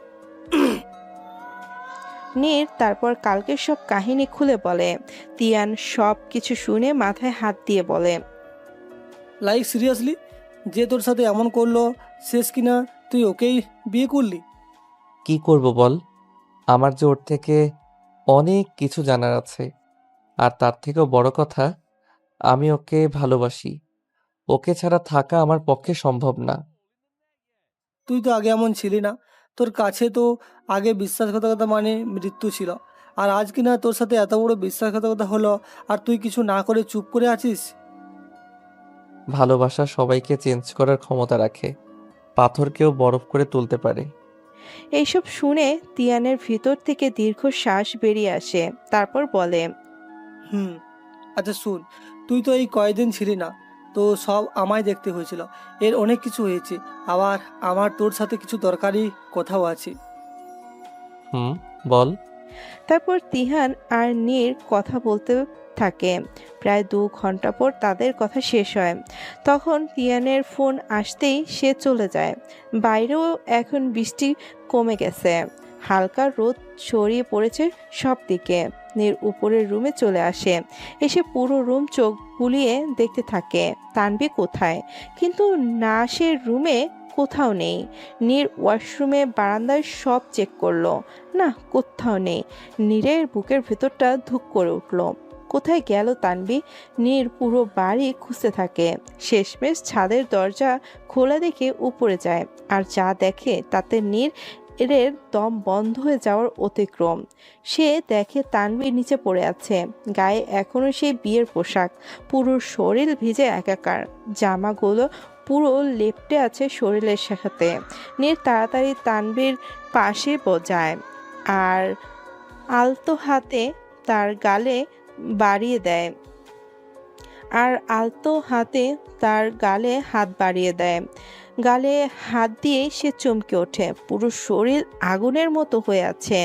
নীর তারপর কালকের সব কাহিনী খুলে বলে। তিয়ান সব কিছু শুনে মাথায় হাত দিয়ে বলে, লাইক সিরিয়াসলি, যে তোর সাথে এমন করলো শেষ কিনা তুই ওকেই বিয়ে করলি? কি করব বল, আমার যে ওর থেকে অনেক কিছু জানার আছে। আর তার থেকেও বড় কথা, আমি ওকে ভালোবাসি। ওকে ছাড়া থাকা আমার পক্ষে সম্ভব না। তুই তো আগে এমন ছিলি না। তোর কাছে তো আগে বিশ্বাসঘাতকতা মানে মৃত্যু ছিল, আর আজ কিনা তোর সাথে এত বড় বিশ্বাসঘাতকতা হলো আর তুই কিছু না করে চুপ করে আছিস? ভালোবাসা সবাইকে চেঞ্জ করার ক্ষমতা রাখে, পাথরকেও বরফ করে তুলতে পারে। এইসব শুনে তিয়ানের ভিতর থেকে দীর্ঘশ্বাস বেরিয়ে আসে। তারপর বলে, হুম, আচ্ছা শুন, তুই তো এই কয়েকদিন ছিলি না, তো সব আমায় দেখতে হয়েছিল। এর অনেক কিছু হয়েছে, আবার আমার তোর সাথে কিছু দরকারি কথাও আছে। হুম, বল। তারপর তিহান আর নীর কথা বলতে থাকে। প্রায় 2 ঘন্টা পর তাদের কথা শেষ হয়। তখন তিয়ানের ফোন আসতেই সে চলে যায়। বাইরেও এখন বৃষ্টি কমে গেছে, হালকা রোদ ছড়িয়ে পড়েছে সব দিকে। নীর উপরের রুমে চলে আসে। এসে পুরো রুম চোখ বুলিয়ে দেখতে থাকে তানভি কোথায়, কিন্তু না, সে রুমে কোথাও নেই। নীর ওয়াশরুমে বারান্দায় সব চেক করলো, না, কোথাও নেই। নীরের বুকের ভেতরটা ধুক করে উঠল। কোথায় গেল তানভি? নীর পুরো বাড়ি খুঁজতে থাকে। শেষমেশ ছাদের দরজা খোলা দেখে উপরে যায়, আর যা দেখে তাতে নীর এর দম বন্ধ হয়ে যাওয়ার অতিক্রম। সে দেখে তানভি নিচে পড়ে আছে, গায়ে এখনো সেই বিয়ের পোশাক, পুরো শরীর ভিজে একাকার, জামাগুলো পুরো লেপ্টে আছে শরীরের সাথে। নীর তাড়াতাড়ি তানভীর পাশে যায় আর আলতো হাতে তার গালে বাড়িয়ে দেয় হাত বাড়িয়ে দেয়। গালে হাত দিয়ে সে চমকে ওঠে। পুরো শরীর আগুনের মতো হয়ে আছে,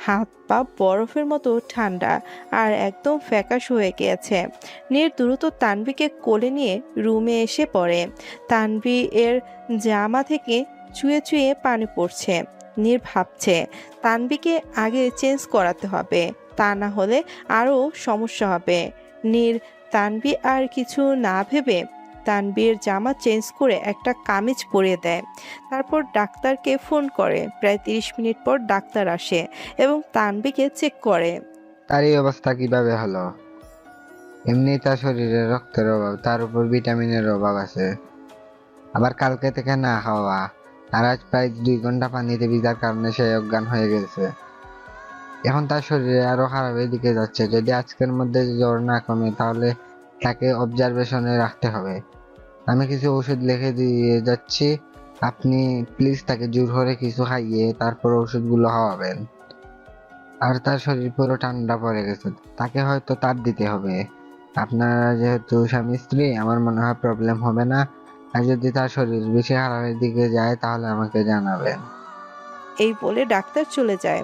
হাত পা বরফের মতো ঠান্ডা আর একদম ফ্যাকাশ হয়ে গিয়েছে। নীর দ্রুত তানভীকে কোলে নিয়ে রুমে এসে পড়ে। তানভী এর জামা থেকে চুয়ে চুয়ে পানি পড়ছে। নীর ভাবছে তানভীকে আগে চেঞ্জ করাতে হবে, তা না হলে আরও সমস্যা হবে। নীর তানভী আর কিছু না ভেবে তানভীর জামা চেঞ্জ করে একটা কামিজ পরিয়ে দেয়। তারপর ডাক্তারকে ফোন করে। প্রায় 30 মিনিট পর ডাক্তার আসে এবং তানভীকে চেক করে। তার এই অবস্থা কিভাবে হলো? এমনি তার শরীরে রক্তের অভাব, তার উপর ভিটামিনের অভাব আছে, আবার কালকে থেকে না খাওয়া, আর আজ প্রায় 2 ঘন্টা পানিতে ভিজার কারণে সে অজ্ঞান হয়ে গেছে। এখন তার শরীরে আরো খারাপের দিকে যাচ্ছে। যদি আজকের মধ্যে জ্বর না কমে তাহলে তাকে অবজারভেশনে রাখতে হবে। আমি কিছু ওষুধ লিখে দিয়ে যাচ্ছি, আপনি প্লিজ তাকে জোর করে কিছু খাইয়ে তারপর ওষুধগুলো খাওয়াবেন। আর তার শরীর পুরো ঠান্ডা পড়ে গেছে, তাকে হয়তো তাপ দিতে হবে। আপনারা যেহেতু স্বামী স্ত্রী, আমার মনে হয় প্রবলেম হবে না। আর যদি তার শরীর বেশি খারাপের দিকে যায় তাহলে আমাকে জানাবেন। এই বলে ডাক্তার চলে যায়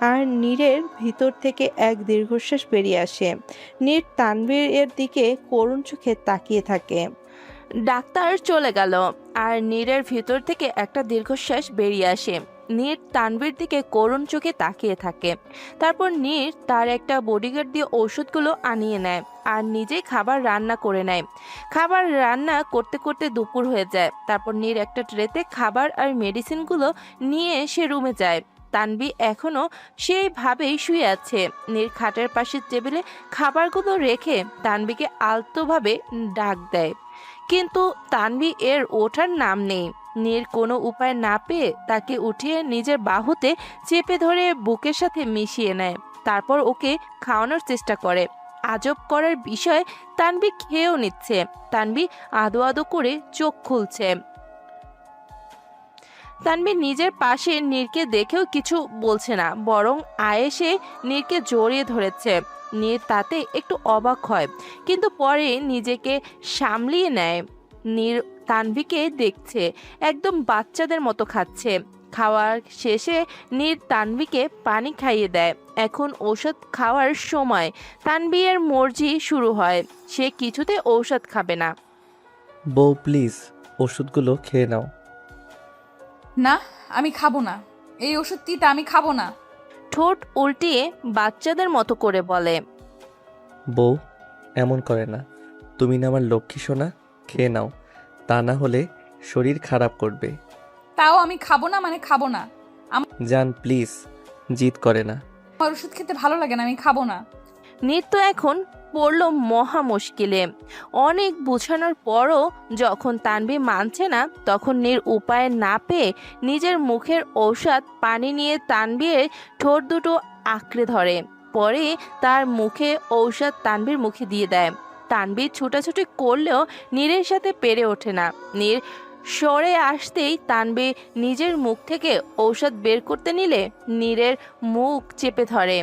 আর নীরের ভিতর থেকে এক দীর্ঘশ্বাস বেরিয়ে আসে। নীর তানভীর এর দিকে করুণ চোখে তাকিয়ে থাকে। ডাক্তার চলে গেল আর নীরের ভিতর থেকে একটা দীর্ঘশ্বাস বেরিয়ে আসে। নীর তানভীর দিকে করুণ চোখে তাকিয়ে থাকে। তারপর নীর তার একটা বডিগার্ড দিয়ে ওষুধগুলো আনিয়ে নেয় আর নিজেই খাবার রান্না করে নেয়। খাবার রান্না করতে করতে দুপুর হয়ে যায়। তারপর নীর একটা ট্রেতে খাবার আর মেডিসিনগুলো নিয়ে সে রুমে যায়। তানভী এখনো সেইভাবেই শুয়ে আছে। নীর খাটের পাশের টেবিলে খাবারগুলো রেখে তানভীকে আলতোভাবে ডাক দেয়, কিন্তু তানভী এর ওঠার নাম নেই। নীর কোনো উপায় না পেয়ে তাকে উঠিয়ে নিজের বাহুতে চেপে ধরে বুকের সাথে মিশিয়ে নেয়। তারপর ওকে খাওয়ানোর চেষ্টা করে। আজব করার বিষয়, তানভী খেয়েও নিচ্ছে। তানভী আদো আদো করে চোখ খুলছে। তানভীর নিজের পাশে নীরকে দেখেও কিছু বলছে না, বরং আয়েসে নীরকে জড়িয়ে ধরেছে। নীর তাতে একটু অবাক হয়, কিন্তু পরে নিজেকে সামলিয়ে নেয়। নীর তানভীকে দেখছে একদম বাচ্চাদের মতো খাচ্ছে। খাওয়ার শেষে নীর তানভীকে পানি খাইয়ে দেয়। এখন ঔষধ খাওয়ার সময়। তানভীর মর্জি শুরু হয়, সে কিছুতে ঔষধ খাবে না। বউ প্লিজ ওষুধগুলো খেয়ে নাও। না, আমি খাবো না। এই ওষুধ তিতা, আমি খাবো না। ঠোঁট উল্টিয়ে বাচ্চাদের মতো করে বলে। বউ এমন করে না, তুমি না আমার লক্ষ্মী সোনা, খেয়ে নাও, তা না হলে শরীর খারাপ করবে। তাও আমি খাবো না, মানে খাবো না। জান প্লিজ, জিদ করে না। আমার ওষুধ খেতে ভালো লাগে না, আমি খাবো না। নীর তো এখন পড়লো মহা মুশকিলে। অনেক বোঝানোর পরও যখন তানভী মানছে না, তখন নীর উপায় না পেয়ে নিজের মুখের ঔষধ পানি নিয়ে তানভীর ঠোঁট দুটো আঁকড়ে ধরে। পরে তার মুখে ঔষধ তানভীর মুখে দিয়ে দেয়। তানভীর ছুটাছুটি করলেও নীরের সাথে পেরে ওঠে না। নীর সরে আসতেই তানভীর নিজের মুখ থেকে ঔষধ বের করতে নিলে নীরের মুখ চেপে ধরে।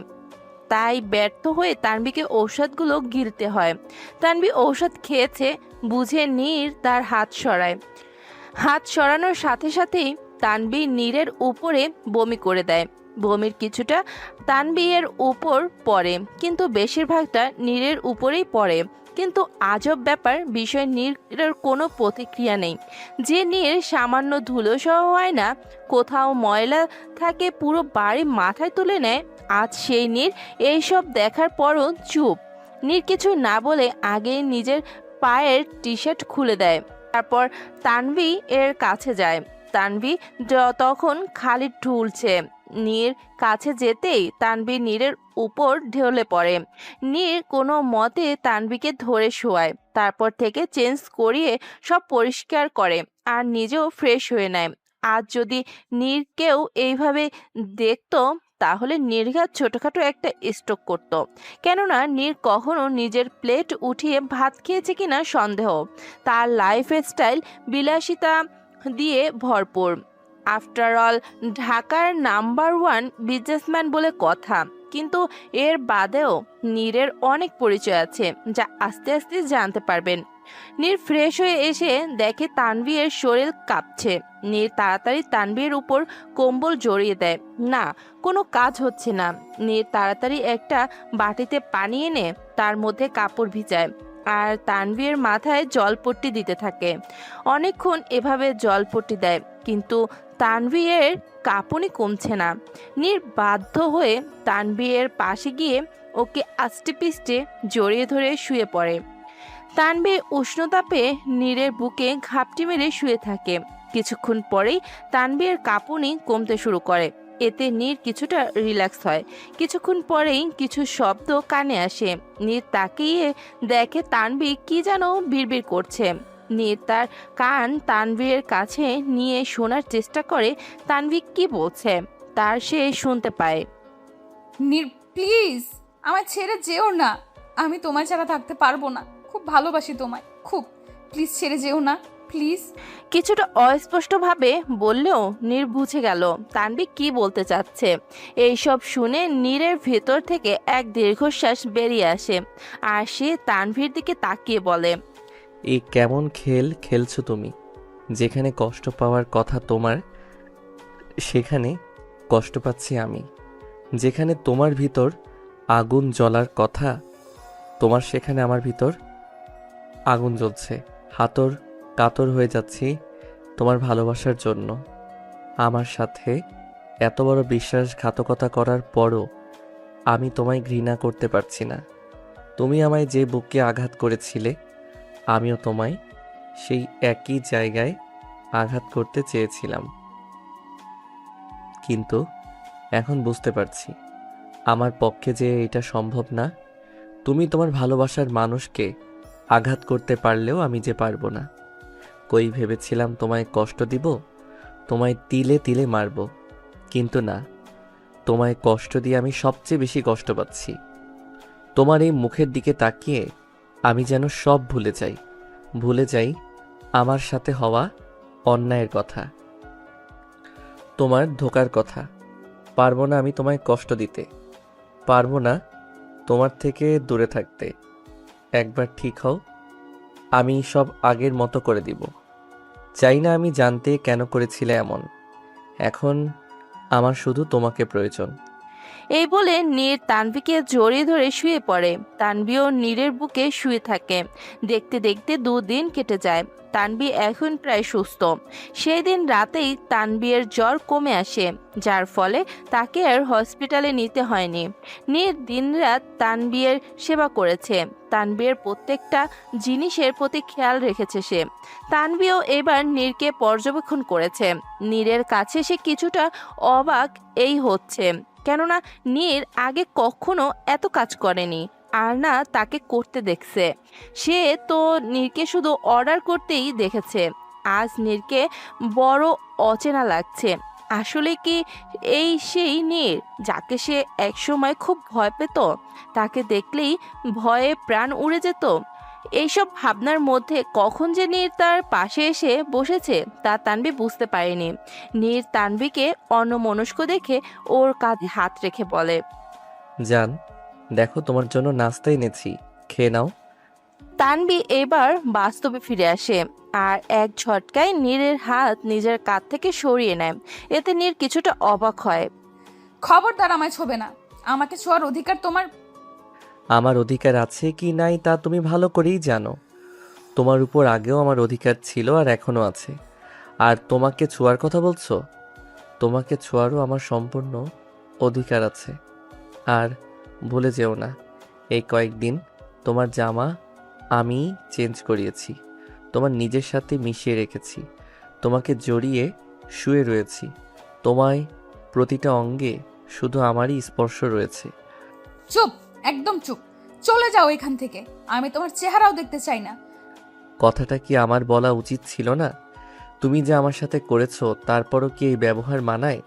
তাই ব্যর্থ হয়ে তানভীকে ঔষধগুলো গিলতে হয়। তানভী ঔষধ খেয়েছে বুঝে নীর তার হাত সরায়। হাত সরানোর সাথে সাথেই তানভী নীরের উপরে বমি করে দেয়। বমির কিছুটা তানভীর উপর পড়ে, কিন্তু বেশিরভাগটা নীরের উপরেই পড়ে। কিন্তু আজব ব্যাপার, বিষয় নীরের কোনো প্রতিক্রিয়া নেই। যে নীর সামান্য ধুলোসহ হয় না, কোথাও ময়লা থাকে পুরো বাড়ি মাথায় তুলে নেয়, আজ সেই নীর এইসব দেখার পরও চুপ। নীর কিছু না বলে আগে নিজের পায়ের টি শার্ট খুলে দেয়। তারপর তানভী এর কাছে যায়। তানভী তখন খালি ঢুলছে। নীর কাছে যেতেই তানভী নীরের উপর ঢলে পড়ে। নীর কোনো মতে তানভীকে ধরে শোয়ায়। তারপর থেকে চেঞ্জ করিয়ে সব পরিষ্কার করে আর নিজেও ফ্রেশ হয়ে নেয়। আজ যদি নীরকেও এইভাবে দেখতো, তাহলে নির্ঘাত ছোটখাটো একটা স্ট্রোক করত। কেননা নীর কখনো নিজের প্লেট উঠিয়ে ভাত খেয়েছে কিনা সন্দেহ। তার লাইফস্টাইল বিলাসিতা দিয়ে ভরপুর। আফটার অল ঢাকার নাম্বার 1 বিজনেসম্যান বলে কথা, কিন্তু এর বাদেও নীরের অনেক পরিচয় আছে, যা আস্তে আস্তে জানতে পারবেন। নীর ফ্রেশ হয়ে এসে দেখে তানভীর শরীর কাঁপছে। নীর তাড়াতাড়ি তানভীর উপর কম্বল জড়িয়ে দেয়। না, কোনো কাজ হচ্ছে না। নীর তাড়াতাড়ি একটা বাটিতে পানি এনে তার মধ্যে কাপড় ভিজায় আর তানভীর মাথায় জলপট্টি দিতে থাকে। অনেকক্ষণ এভাবে জলপট্টি দেয়, কিন্তু তানভীর কাঁপুনি কমছে না। নীর বাধ্য হয়ে তানভীর পাশে গিয়ে ওকে আস্তে পিষ্টে জড়িয়ে ধরে শুয়ে পড়ে। তানভীর উষ্ণতাপে নীরের বুকে ঘাপটি মেরে শুয়ে থাকে। কিছুক্ষণ পরেই তানভীর কাঁপুনি কমতে শুরু করে। এতে নীর কিছুটা রিল্যাক্স হয়। কিছুক্ষণ পরেই কিছু শব্দ কানে আসে। নীর তাকিয়ে দেখে তানভীর কি যেন বিড়বিড় করছে। নীর তার কান তানভীরের কাছে নিয়ে শোনার চেষ্টা করে তানভীর কি বলছে। তার সে শুনতে পায়। নীর প্লিজ, আমার ছেড়ে যেও না। আমি তোমার ছাড়া থাকতে পারবো না। খুব ভালোবাসি তোমায়, খুব। প্লিজ ছেড়ে যেও না, প্লিজ। কিছুটা অস্পষ্টভাবে বললেও নীর বুঝে গেল তানভীর কি বলতে চাচ্ছে। এইসব শুনে নীরের ভেতর থেকে এক দীর্ঘশ্বাস বেরিয়ে আসে আর সে তানভীর দিকে তাকিয়ে বলে, এই কেমন খেল খেলছো তুমি? যেখানে কষ্ট পাওয়ার কথা তোমার, সেখানে কষ্ট পাচ্ছি আমি। যেখানে তোমার ভিতর আগুন জ্বলার কথা তোমার, সেখানে আমার ভিতর আগুন জ্বলছে। হাতর কাতর হয়ে যাচ্ছি তোমার ভালোবাসার জন্য। আমার সাথে এত বড় বিশ্বাসঘাতকতা করার পরও আমি তোমায় ঘৃণা করতে পারছি না। তুমি আমায় যে বুকে আঘাত করেছিলে, আমিও তোমায় সেই একই জায়গায় আঘাত করতে চেয়েছিলাম। কিন্তু এখন বুঝতে পারছি আমার পক্ষে যে এটা সম্ভব না। তুমি তোমার ভালোবাসার মানুষকে আঘাত করতে পারলেও আমি যে পারবো না। কই ভেবেছিলাম তোমায় কষ্ট দিব, তোমায় তিলে তিলে মারব, কিন্তু না, তোমায় কষ্ট দিয়ে আমি সবচেয়ে বেশি কষ্ট পাচ্ছি। তোমার এই মুখের দিকে তাকিয়ে আমি যেন সব ভুলে যাই আমার সাথে হওয়া অন্যায়ের কথা, তোমার ধোকার কথা। পারবো না আমি তোমায় কষ্ট দিতে, পারবো না তোমার থেকে দূরে থাকতে। একবার ঠিক হও, আমি সব আগের মতো করে দিব। চাই না আমি জানতে কেন করেছিলে এমন। এখন আমার শুধু তোমাকে প্রয়োজন। এই বলে নীর তানভীকে জড়িয়ে ধরে শুয়ে পড়ে। তানভীও নীরের বুকে শুয়ে থাকে। দেখতে দেখতে 2 দিন কেটে যায়। তানভী এখন প্রায় সুস্থ। সেই দিন রাতেই তানভীর জ্বর কমে আসে, যার ফলে তাকে আর হসপিটালে নিতে হয়নি। নীর দিনরাত তানভীর সেবা করেছে। তানভীর প্রত্যেকটা জিনিসের প্রতি খেয়াল রেখেছে সে। তানভীও এবার নীরকে পর্যবেক্ষণ করেছে। নীরের কাছে সে কিছুটা অবাক এই হচ্ছে, কেননা নীর আগে কখনো এত কাজ করেনি, আর না তাকে করতে দেখছে। সে তো নীরকে শুধু অর্ডার করতেই দেখেছে। আজ নীরকে বড় অচেনা লাগছে। আসলে কি এই সেই নীর যাকে সে একসময় খুব ভয় পেত? তাকে দেখলেই ভয়ে প্রাণ উড়ে যেত। এইসব ভাবনার মধ্যে কখন যে নীর তার পাশে এসে বসেছে তা তানভী বুঝতে পারেনি। নীর তানভীকে অন্যমনস্ক দেখে ওর কাঁধে হাত রেখে বলে, জান, দেখো তোমার জন্য নাস্তা এনেছি, খেয়ে নাও। তানভী এবার বাস্তবে ফিরে আসে আর এক ঝটকায় নীরের হাত নিজের কাঁধ থেকে সরিয়ে নেয়। এতে নীর কিছুটা অবাক হয়। খবরদার আমায় ছোবে না, আমাকে ছোঁয়ার অধিকার তোমার। আমার অধিকার আছে কি নাই তা তুমি ভালো করেই জানো। তোমার উপর আগেও আমার অধিকার ছিল আর এখনো আছে। আর তোমাকে ছোঁয়ার কথা বলছো? তোমাকে ছোঁয়ারও আমার সম্পূর্ণ অধিকার আছে। আর ভুলে যেও না, এই কয়েকদিন তোমার জামা আমি চেঞ্জ করিয়েছি, তোমার নিজের সাথে মিশিয়ে রেখেছি, তোমাকে জড়িয়ে শুয়ে রয়েছি। তোমায় প্রতিটা অঙ্গে শুধু আমারই স্পর্শ রয়েছে। চুপ, একদম চুপ, চলে যাও এখান থেকে। আমি তোমার চেহারাও দেখতে চাই না। কথাটা কি আমার বলা উচিত ছিল না? তুমি যে আমার সাথে করেছো তারপরও কি এই ব্যবহার মানায়?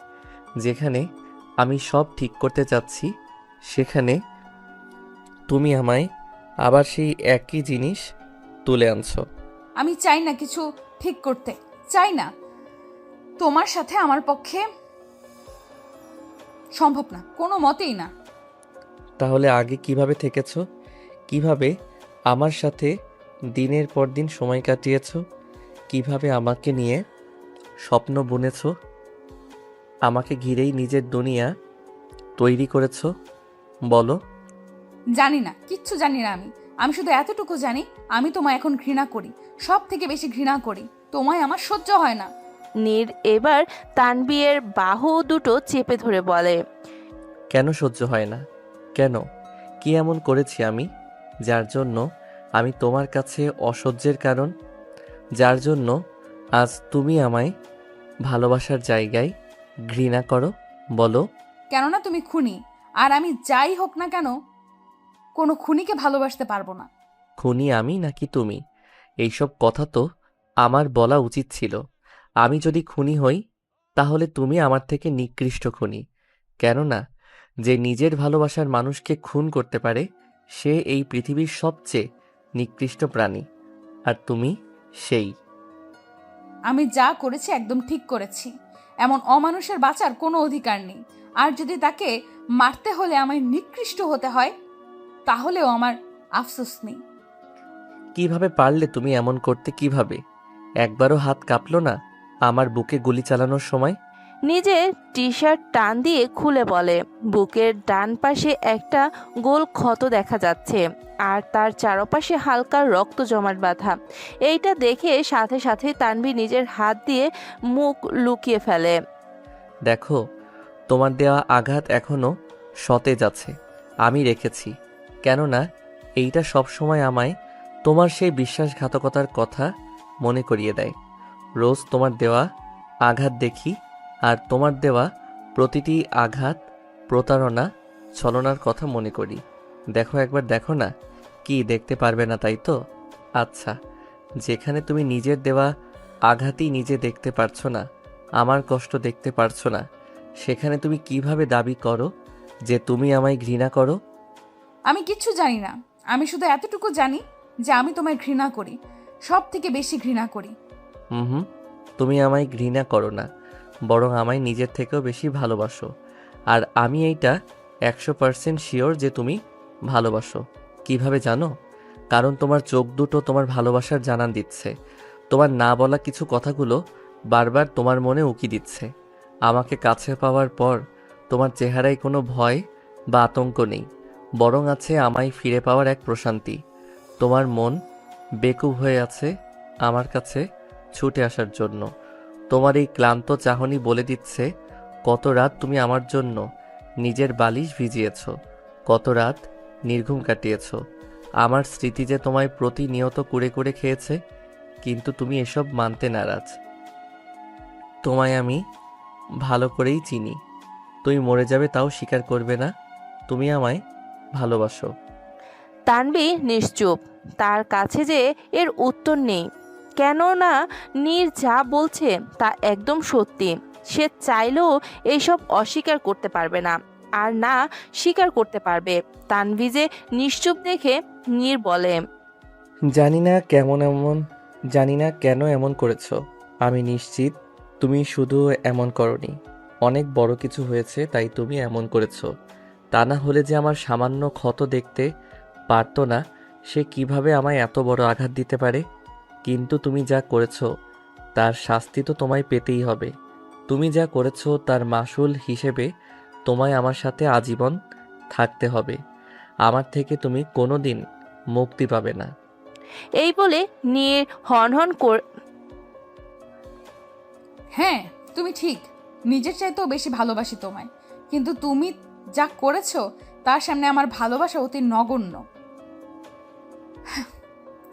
যেখানে আমি সব ঠিক করতে চাচ্ছি সেখানে তুমি আমায় আবার সেই একই জিনিস তুলে আনছো। আমি চাই না কিছু ঠিক করতে, চাই না। তোমার সাথে আমার পক্ষে সম্ভব না, কোনো মতেই না। তাহলে আগে কিভাবে থেকেছো? কিভাবে আমার সাথে দিনের পর দিন সময় কাটিয়েছো? কিভাবে আমাকে নিয়ে স্বপ্ন বুনেছো? আমাকে ঘিরেই নিজের দুনিয়া তৈরি করেছো? বলো। জানি না, কিচ্ছু জানি না। আমি শুধু এতটুকু জানি, আমি তোমায় এখন ঘৃণা করি, সব থেকে বেশি ঘৃণা করি। তোমায় আমার সহ্য হয় না। নীর এবার তানভীর বাহু দুটো চেপে ধরে বলে, কেন সহ্য হয় না? কেন? কি এমন করেছি আমি যার জন্য আমি তোমার কাছে অসহ্যের কারণ? যার জন্য আজ তুমি আমায় ভালোবাসার জায়গায় ঘৃণা করো? বলো। কেননা তুমি খুনি, আর আমি যাই হোক না কেন কোনো খুনিকে ভালোবাসতে পারবো না। খুনি আমি নাকি তুমি? এইসব কথা তো আমার বলা উচিত ছিল। আমি যদি খুনি হই তাহলে তুমি আমার থেকে নিকৃষ্ট খুনি। কেননা যে নিজের ভালোবাসার মানুষকে খুন করতে পারে সে এই পৃথিবীর সবচেয়ে নিকৃষ্ট প্রাণী, আর তুমি সেই। আমি যা করেছি একদম ঠিক করেছি। এমন অমানুষের বাঁচার কোনো অধিকার নেই। আর যদি তাকে মারতে হলে আমায় নিকৃষ্ট হতে হয় তাহলেও আমার আফসোস নেই। কিভাবে পারলে তুমি এমন করতে? কিভাবে? একবারও হাত কাঁপলো না আমার বুকে গুলি চালানোর সময়? নিজের টি শার্ট টান দিয়ে খুলে বলে। বুকের ডান পাশে একটা গোল ক্ষত দেখা যাচ্ছে, আর তার চারপাশে হালকা রক্ত জমাট বাঁধা। এইটা দেখে সাথে সাথে তানভী নিজের হাত দিয়ে মুখ লুকিয়ে ফেলে। দেখো, তোমার দেওয়া আঘাত এখনো সতেজ আছে, আমি রেখেছি। কেননা এইটা সবসময় আমায় তোমার সেই বিশ্বাসঘাতকতার কথা মনে করিয়ে দেয়। রোজ তোমার দেওয়া আঘাত দেখি, আর তোমার দেওয়া প্রতিটি আঘাত প্রতারণা, ছলনার কথা মনে করি। দেখো, একবার দেখো না। কি দেখতে পারবে না, তাই তো? আচ্ছা, যেখানে তুমি নিজের দেওয়া আঘাতই নিজে দেখতে পারছো না, আমার কষ্ট দেখতে পারছো না, সেখানে তুমি কিভাবে দাবি করো যে তুমি আমায় ঘৃণা করো? আমি কিচ্ছু জানি না। আমি শুধু এতটুকু জানি যে আমি তোমায় ঘৃণা করি, সব থেকে বেশি ঘৃণা করি। হুম, তুমি আমায় ঘৃণা করো না, বরং আমায় নিজের থেকেও বেশি ভালোবাসো। আর আমি এইটা 100% শিওর যে তুমি ভালোবাসো। কিভাবে জানো? কারণ তোমার চোখ দুটো তোমার ভালোবাসার জানান দিচ্ছে। তোমার না বলা কিছু কথাগুলো বারবার তোমার মনে উকি দিচ্ছে। আমাকে কাছে পাওয়ার পর তোমার চেহারায় কোনো ভয় বা আতঙ্ক নেই, বরং আছে আমায় ফিরে পাওয়ার এক প্রশান্তি। তোমার মন বেকুব হয়ে আছে আমার কাছে ছুটে আসার জন্য। তোমার এই ক্লান্ত চাহনি বলে দিচ্ছে কত রাত তুমি আমার জন্য নিজের বালিশ ভিজিয়েছ, কত রাত নির্ঘুম কাটিয়েছ। আমার স্মৃতি যে তোমায় প্রতিনিয়ত কুড়ে কুড়ে খেয়েছে, কিন্তু তুমি এসব মানতে নারাজ। তোমায় আমি ভালো করেই চিনি। তুমি মরে যাবে তাও স্বীকার করবে না তুমি আমায় ভালোবাসো। তানভি নিশ্চুপ। তার কাছে যে এর উত্তর নেই, কেননা নীর যা বলছে তা একদম সত্যি। সে চাইলেও এইসব অস্বীকার করতে পারবে না, আর না স্বীকার করতে পারবে। তানভি যে নিশ্চুপ দেখে নীর বলে, জানি না কেন এমন করেছো। আমি নিশ্চিত তুমি শুধু এমন করনি, অনেক বড় কিছু হয়েছে তাই তুমি এমন করেছো। তা না হলে যে আমার সামান্য ক্ষত দেখতে পারতো না, সে কিভাবে আমায় এত বড় আঘাত দিতে পারে? কিন্তু তুমি যা করেছো তার শাস্তি তো তোমায় পেতেই হবে। তুমি যা করেছো তার মাসুল হিসেবে তোমায় আমার সাথে আজীবন থাকতে হবে। আমার থেকে তুমি কোনোদিন মুক্তি পাবে না। এই বলে নীর হনহন হ্যাঁ, তুমি ঠিক। নিজের চাইতেও বেশি ভালোবাসি তোমায়, কিন্তু তুমি যা করেছো তার সামনে আমার ভালোবাসা অতি নগণ্য।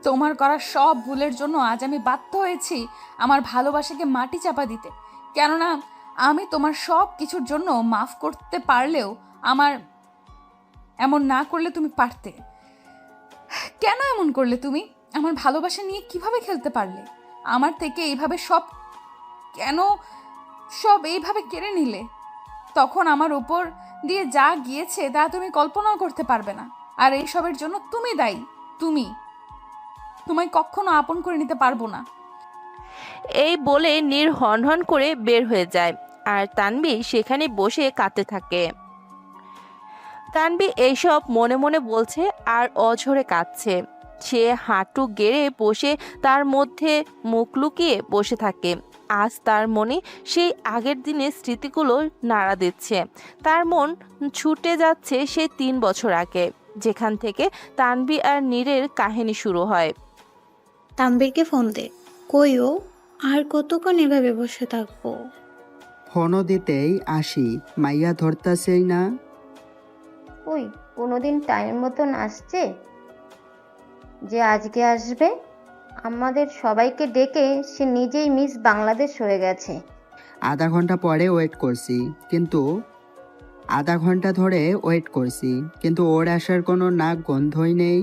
তোমার করা সব ভুলের জন্য আজ আমি বাধ্য হয়েছি আমার ভালোবাসাকে মাটি চাপা দিতে। কেননা আমি তোমার সব কিছুর জন্য মাফ করতে পারলেও আমার এমন না করলে তুমি পারতে। কেন এমন করলে তুমি? আমার ভালোবাসা নিয়ে কিভাবে খেলতে পারলে? আমার থেকে এইভাবে সব এইভাবে কেড়ে নিলে? তখন আমার উপর দিয়ে যা গিয়েছে তা তুমি কল্পনাও করতে পারবে না। আর এইসবের জন্য তুমি দায়ী। তোমায় কখনো আপন করে নিতে পারবো না। এই বলে নীর হনহন করে বের হয়ে যায়, আর তানভি সেখানে বসে কাঁদতে থাকে। তানভি এইসব মনে মনে বলছে আর অঝরে কাঁদছে। সে হাঁটু গেড়ে বসে তার মধ্যে মুখ লুকিয়ে বসে থাকে। আজ তার মনে সেই আগের দিনের স্মৃতিগুলো নাড়া দিচ্ছে। তার মন ছুটে যাচ্ছে সেই 3 বছর আগে, যেখান থেকে তানভি আর নীরের কাহিনী শুরু হয়। তানভীরকে ফোন দে। কই ও? আর কতক্ষণ এভাবে বসে থাকবো? ফোনও দিতেই আসি, মাইয়া ধরতাছেই না। ওই কোনোদিন টাইম মতন আসছে যে আজকে আসবে? আমাদের সবাইকে ডেকে সে নিজেই মিস বাংলাদেশ হয়ে গেছে। আধা ঘন্টা পরে ওয়েট করছি, কিন্তু আধা ঘন্টা ধরে ওয়েট করছি, কিন্তু ওর আসার কোনো নাক গন্ধই নেই।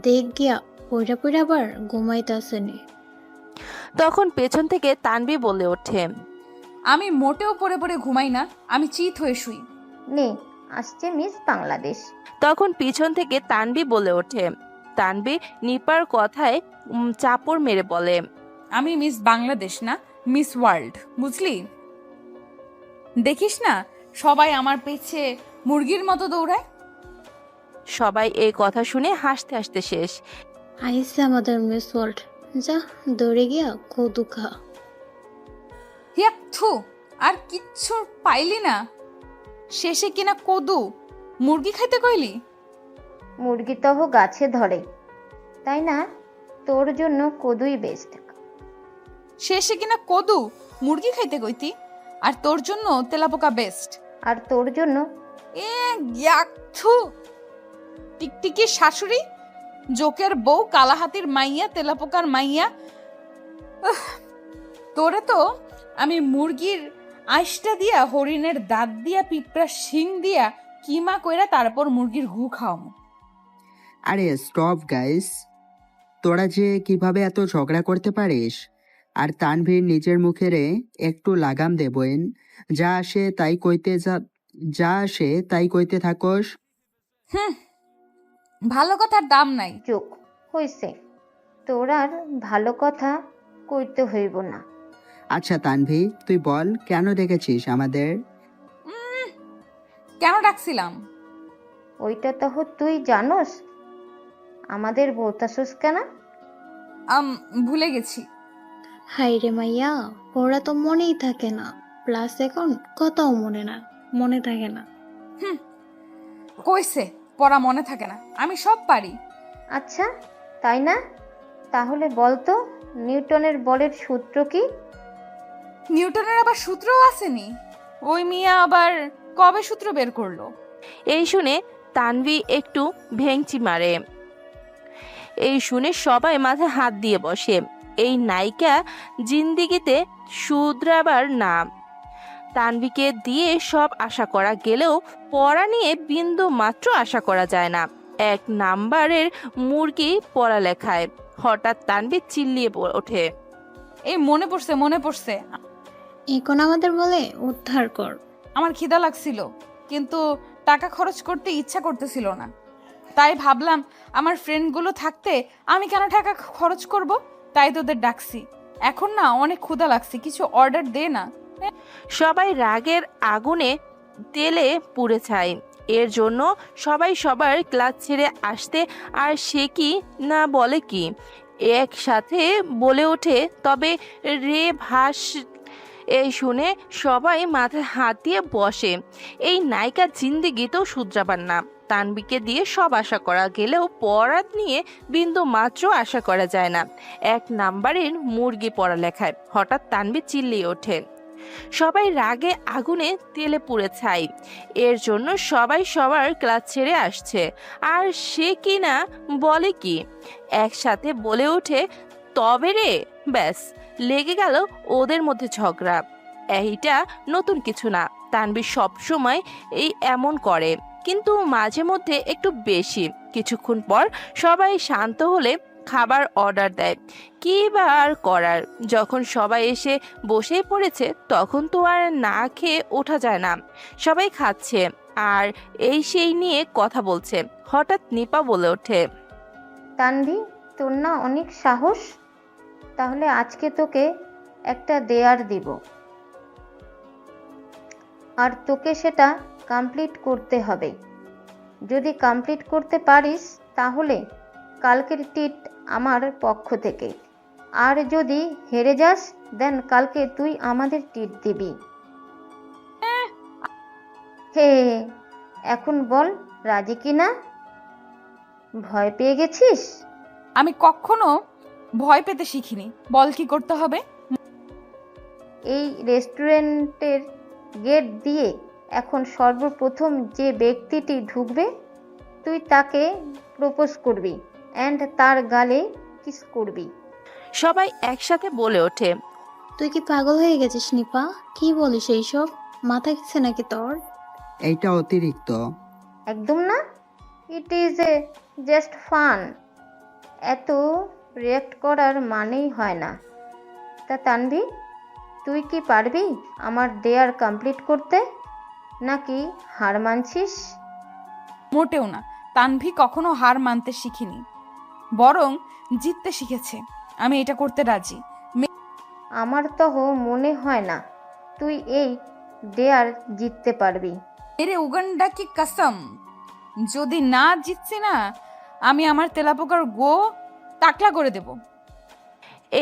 দেখ গিয়া পইরা পইরা আবার ঘুমাইতাছে নে। তখন পেছন থেকে তানভি বলে ওঠে, আমি মোটেও পড়ে পড়ে ঘুমাই না, আমি চিত হয়ে শুই। নে, আসছে মিস বাংলাদেশ। তখন পিছন থেকে তানভি বলে ওঠে। তানভি নিপার কথায় চাপড় মেরে বলে, আমি মিস বাংলাদেশ না, মিস ওয়ার্ল্ড, বুঝলি? দেখিস না সবাই আমার পেছে মুরগির মতো দৌড়ায়। সবাই এই কথা শুনে হাসতে হাসতে শেষ। আইসে আমাদের মিস ওয়ার্ল্ড, যা দৌড়ে গিয়া কদু খা। হিয়া থু, আর কিচ্ছু পাইলি না? শেষে কিনা কদু মুরগি খাইতে কইলি? মুরগি তহ গাছে ধরে, তাই না? তোর জন্য কদুই বেস্ট। শেষে কিনা কদু মুরগি খাইতে কইতি? আর তোর জন্য তেলাপোকা বেস্ট। আর তোর জন্য থু, টিকটিকির শাশুড়ি, জোকের বউ, কালাহাতির মাইয়া, তেলাপোকার মাইয়া। তোরে তো আমি মুরগির আইসটা দিয়া, হরিণের দাঁত দিয়া, পিঁপড়ার শিং দিয়া কিমা কইরা তারপর মুরগির গু খাওয়ামু। আরে স্টপ গাইস, তোরা যে কিভাবে এত ঝগড়া করতে পারিস? আর তানভীর নিজের মুখেরে একটু লাগাম দে বোন, যা আসে তাই কইতে থাকোস। ভালো কথার দাম নাই। চোখ হইছে, তোর আর ভালো কথা কইতে হইব না। আচ্ছা তানভি, তুই বল কেন ডেকেছিস আমাদের? কেন ডাকছিলাম ওইটা তো তুই জানোস, আমাদের বলতাছস কেন? ভুলে গেছি। হাই রে মাইয়া, পড়া তো মনেই থাকে না, প্লাস এখন কথাও মনে থাকে না। কইছে পড়া মনে থাকে না, আমি সব পারি। আচ্ছা তাই না? তাহলে বলতো নিউটনের বলের সূত্র কি? নিউটনের আবার সূত্রও আসেনি? ওই মিয়া আবার কবে সূত্র বের করলো? এই শুনে তানভি একটু ভেঙচি মারে। এই শুনে সবাই মাথায় হাত দিয়ে বসে। এই নায়িকা জিন্দিগিতে শুধরাবার নাম। তানভিকে দিয়ে সব আশা করা গেলেও পড়া নিয়ে বিন্দু মাত্র আশা করা যায় না। 1 নাম্বারের মুরগি পড়ালেখায়। হঠাৎ তানভি চিল্লিয়ে ওঠে, এই মনে পড়ছে। এখন আমাদের বলে উদ্ধার কর। আমার খিদা লাগছিল, কিন্তু টাকা খরচ করতে ইচ্ছা করতেছিল না। তাই ভাবলাম আমার ফ্রেন্ডগুলো থাকতে আমি কেন টাকা খরচ করব, তাই তোদের ডাকছি। এখন না অনেক ক্ষুধা লাগছে, কিছু অর্ডার দে না। সবাই রাগের আগুনে তেলে পুড়ে ছাই। এর জন্য সবাই সবার ক্লাস ছেড়ে আসতে আর সে কি না বলে কি একসাথে বলে ওঠে, তবে রে ভাস। এই শুনে সবাই মাথায় হাত দিয়ে বসে। এই নায়িকা জিন্দিগি তো শুধরাবার না। তানবিকে দিয়ে সব আশা করা গেলেও পড়া নিয়ে বিন্দু মাত্র আশা করা যায় না। 1 নাম্বারের মুরগি পড়ালেখায়। হঠাৎ তানবি চিল্লিয়ে ওঠে। সবাই রাগে আগুনে তেলে পুড়ে ছাই। এর জন্য সবাই সবার ক্লাস ছেড়ে আসছে আর সে কি না বলে কি একসাথে বলে ওঠে, তবে রে। ব্যাস লেগে গেল ওদের মধ্যে ঝগড়া। এইটা নতুন কিছু না, তানবীর সব সময় এমন করে, কিন্তু মাঝে মধ্যে একটু বেশি। কিছুক্ষণ পর সবাই শান্ত হলে খাবার অর্ডার দেয়। কি বা আর করার, যখন সবাই এসে বসেই পড়েছে তখন তো আর না খেয়ে ওঠা যায় না। সবাই খাচ্ছে আর সেই নিয়ে কথা বলছে। হঠাৎ নিপা বলে ওঠে, তানভি, তোর না অনেক সাহস। তাহলে আজকে তোকে একটা দেয়ার দিব, আর তোকে সেটা কমপ্লিট করতে হবে। যদি কমপ্লিট করতে পারিস তাহলে কালকের ট্রিট আমার পক্ষ থেকে, আর যদি হেরে যাস দেন কালকে তুই আমাদের ট্রিট দিবি। হে, এখন বল রাজি কিনা? ভয় পেয়ে গেছিস? আমি কখনো ভয় পেতে শিখিনি। বল কি করতে হবে? এই রেস্টুরেন্টের গেট দিয়ে এখন সর্বপ্রথম যে ব্যক্তিটি ঢুকবে তুই তাকে প্রপোজ করবি অ্যান্ড তার গালে কিস করবি। সবাই একসাথে বলে ওঠে, তুই কি পাগল হয়ে গেছিস নিপা? কি বলিস এইসব? মাথা গেছে নাকি তোর? এইটা অতিরিক্ত। একদম না, it is a just fun. এত রিয়াক্ট করার মানেই হয় না। তা তানভি, তুই কি পারবি আমার ডেয়ার কমপ্লিট করতে, নাকি হার মানছিস? মোটেও না, তানভি কখনো হার মানতে শিখিনি, বরং জিততে শিখেছে। আমি এটা করতে রাজি। আমার তো মনে হয় না তুই এই ডেয়ার জিততে পারবি। মেরে উগান্ডা কি কসম, যদি না জিতছি না আমি আমার তেলাপোকার গো টাকলা করে দেব।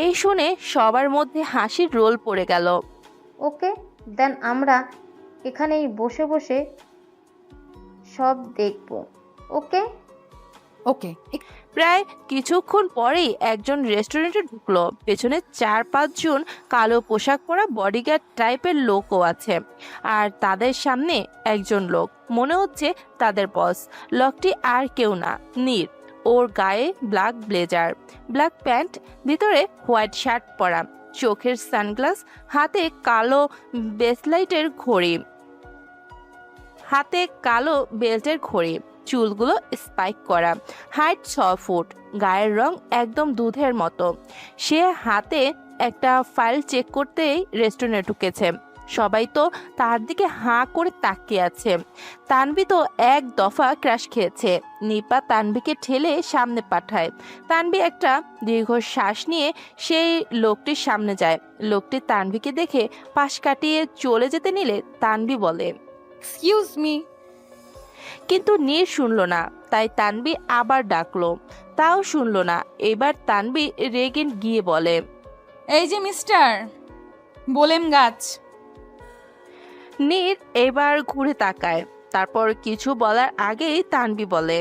এই শুনে সবার মধ্যে হাসির রোল পড়ে গেল। ওকে দেন, আমরা এখানেই বসে বসে সব দেখব। ওকে ওকে। প্রায় কিছুক্ষণ পরেই একজন রেস্টুরেন্টে ঢুকলো। পেছনে 4-5 জন কালো পোশাক পরা বডিগার্ড টাইপের লোকও আছে, আর তাদের সামনে একজন লোক, মনে হচ্ছে তাদের বস। লোকটি আর কেউ না, নীর। ওর গায়ে ব্ল্যাক ব্লেজার, ব্ল্যাক প্যান্ট, ভিতরে হোয়াইট শার্ট পরা, চোখের সানগ্লাস, হাতে কালো বেল্টের ঘড়ি, চুলগুলো স্পাইক করা, হাইট 6 ফুট, গায়ের রং একদম দুধের মতো। সে হাতে একটা ফাইল চেক করতেই রেস্টুরেন্টে ঢুকেছে। সবাই তো তার দিকে হাঁ করে তাকিয়ে আছে। তানভি তো এক দফা ক্রাশ খেয়েছে। নিপা তানভিকে ঠেলে সামনে পাঠায়। তানভি একটা দীর্ঘ শ্বাস নিয়ে সেই লোকটির সামনে যায়। লোকটি তানভিকে দেখে পাশ কাটিয়ে চলে যেতে নিলে তানভি বলে, এক্সকিউজ মি। কিন্তু নীর শুনলো না, তাই তানভি আবার ডাকলো, তাও শুনলো না। এবার তানভি রেগে গিয়ে বলে, এই যে মিস্টার বলেম গাছ। নীর এবার ঘুরে তাকায়, তারপর কিছু বলার আগেই তানভি বলে।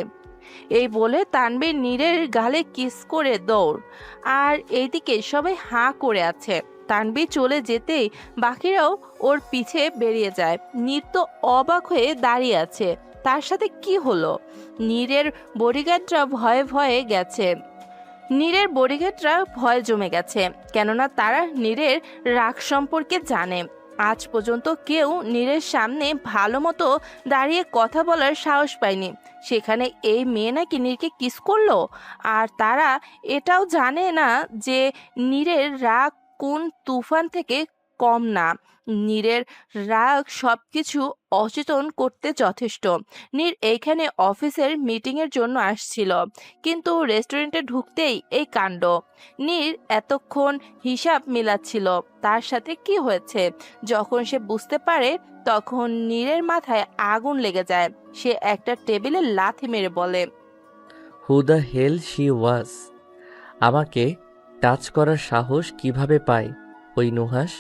এই বলে তানভি নীরের গালে কিস করে দৌড়। আর এইদিকে সবাই হাঁ করে আছে। তানভি চলে যেতেই বাকিরাও ওর পিছে বেরিয়ে যায়। নীর তো অবাক হয়ে দাঁড়িয়ে আছে। তার সাথে কি হলো? নীরের বডিগার্ডরা ভয়ে জমে গেছে, কেননা তারা নীরের রাগ সম্পর্কে জানে। আজ পর্যন্ত কেউ নীরের সামনে ভালো মতো দাঁড়িয়ে কথা বলার সাহস পায়নি, সেখানে এই মেয়ে নাকি নীরকে কিস করলো। আর তারা এটাও জানে না যে নীরের রাগ কোন তুফান থেকে কম না। নীরের রাগ সবকিছু অচেতন করতে যথেষ্ট। নীর এইখানে অফিসের মিটিংয়ের জন্য আসছিল, কিন্তু রেস্টুরেন্টে ঢুকতেই এই কাণ্ড। নীর এতক্ষণ হিসাব মিলাচ্ছিল তার সাথে কি হয়েছে। যখন সে বুঝতে পারে তখন নীরের মাথায় আগুন লেগে যায়। সে একটা টেবিলে লাথি মেরে বলে, who the hell she was? আমাকে টাচ করার সাহস কিভাবে পায় ওই নুহাস?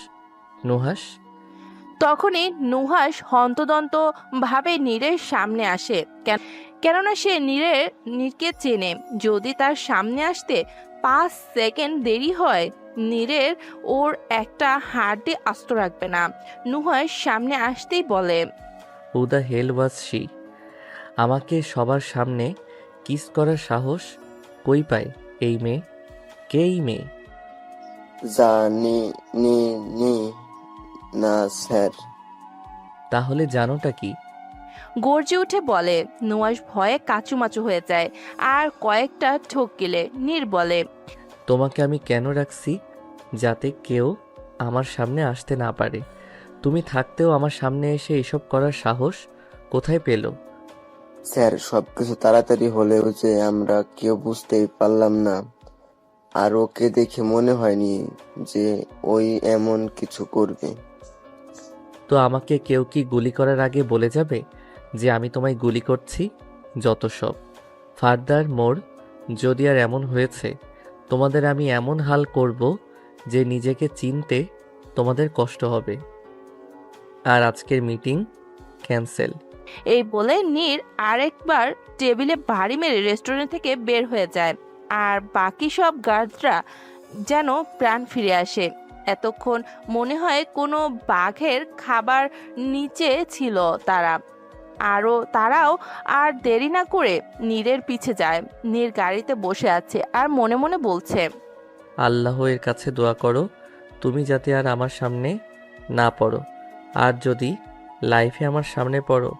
তখনই নুহাস হন্তদন্ত ভাবে নীরের সামনে আসে, কেননা সে নীরকে চেনে। যদি তার সামনে আসতে 5 সেকেন্ড দেরি হয়, নীরের ওর একটা হাড্ডি আস্ত রাখবে না। নুহাস সামনে আসতেই বলে, who the hell was she? আমাকে সবার সামনে কিস করার সাহস কই পায় এই মেয়ে? কে এই মেয়ে? জানি না স্যার। তাহলে জানোটা কি? গর্জে উঠে বলে। নুহাস ভয়ে কাচুমাচু হয়ে যায় আর কয়েকটা ঠোক গিলে। নীর বলে, তোমাকে আমি কেন রাখছি? যাতে কেউ আমার সামনে আসতে না পারে। তুমি থাকতেও আমার সামনে এসে এসব করার সাহস কোথায় পেল? স্যার, সবকিছু তাড়াতাড়ি হলেও যে আমরা কেউ বুঝতেই পারলাম না। আর ওকে দেখে মনে হয়নি যে ওই এমন কিছু করবে। তো আমাকে কেউ কি গুলি করার আগে বলে যাবে যে আমি তোমায় গুলি করছি? যত সব। ফার্দার মোর, যদি আর এমন হয়েছে, তোমাদের আমি এমন হাল করব যে নিজেকে চিনতে তোমাদের কষ্ট হবে। আর আজকের মিটিং ক্যান্সেল। এই বলে নীর আরেকবার টেবিলে বাড়ি মেরে রেস্টুরেন্ট থেকে বের হয়ে যায়। আর বাকি সব গার্ডরা যেন প্রাণ ফিরে আসে। এতক্ষণ মনে হয় কোনো বাঘের খাবার নিচে ছিল তারাও আর দেরি না করে নীরের পিছে যায়। নীর গাড়িতে বসে আছে আর মনে মনে বলছে, আল্লাহ এর কাছে দোয়া করো তুমি যাতে আর আমার সামনে না পড়ো। আর যদি লাইফে আমার সামনে পড়ো,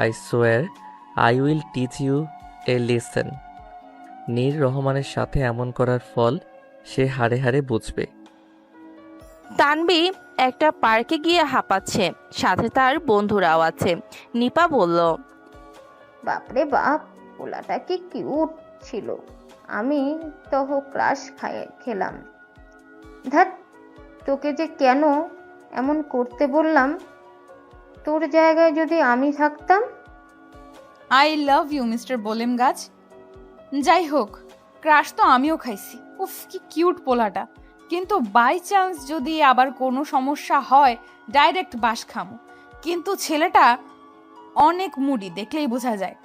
I swear I will teach you a lesson. Neer রহমানের সাথে এমন করার ফল সে হাড়ে হাড়ে বুঝবে। তানভি একটা পার্কে গিয়ে হাঁপাচ্ছে, সাথে তার বন্ধুরাও আছে। নিপা বলল, বাপরে বাপ, পোলাটা কি কিউট ছিল। আমি তো ক্রাশ খেলাম। ধ্যাৎ, তোকে যে কেন এমন করতে বললাম। তোর জায়গায় যদি আমি থাকতাম। আই লাভ ইউ মিস্টার বলেম গাছ। যাই হোক, ক্রাশ তো আমিও খাইছি। উফ, কি কিউট পোলাটা। কিন্তু বাই চান্স যদি আবার কোনো সমস্যা হয়, ডাইরেক্ট বাস খামো। কিন্তু ছেলেটা অনেক মুডি, দেখলেই বোঝা যায়।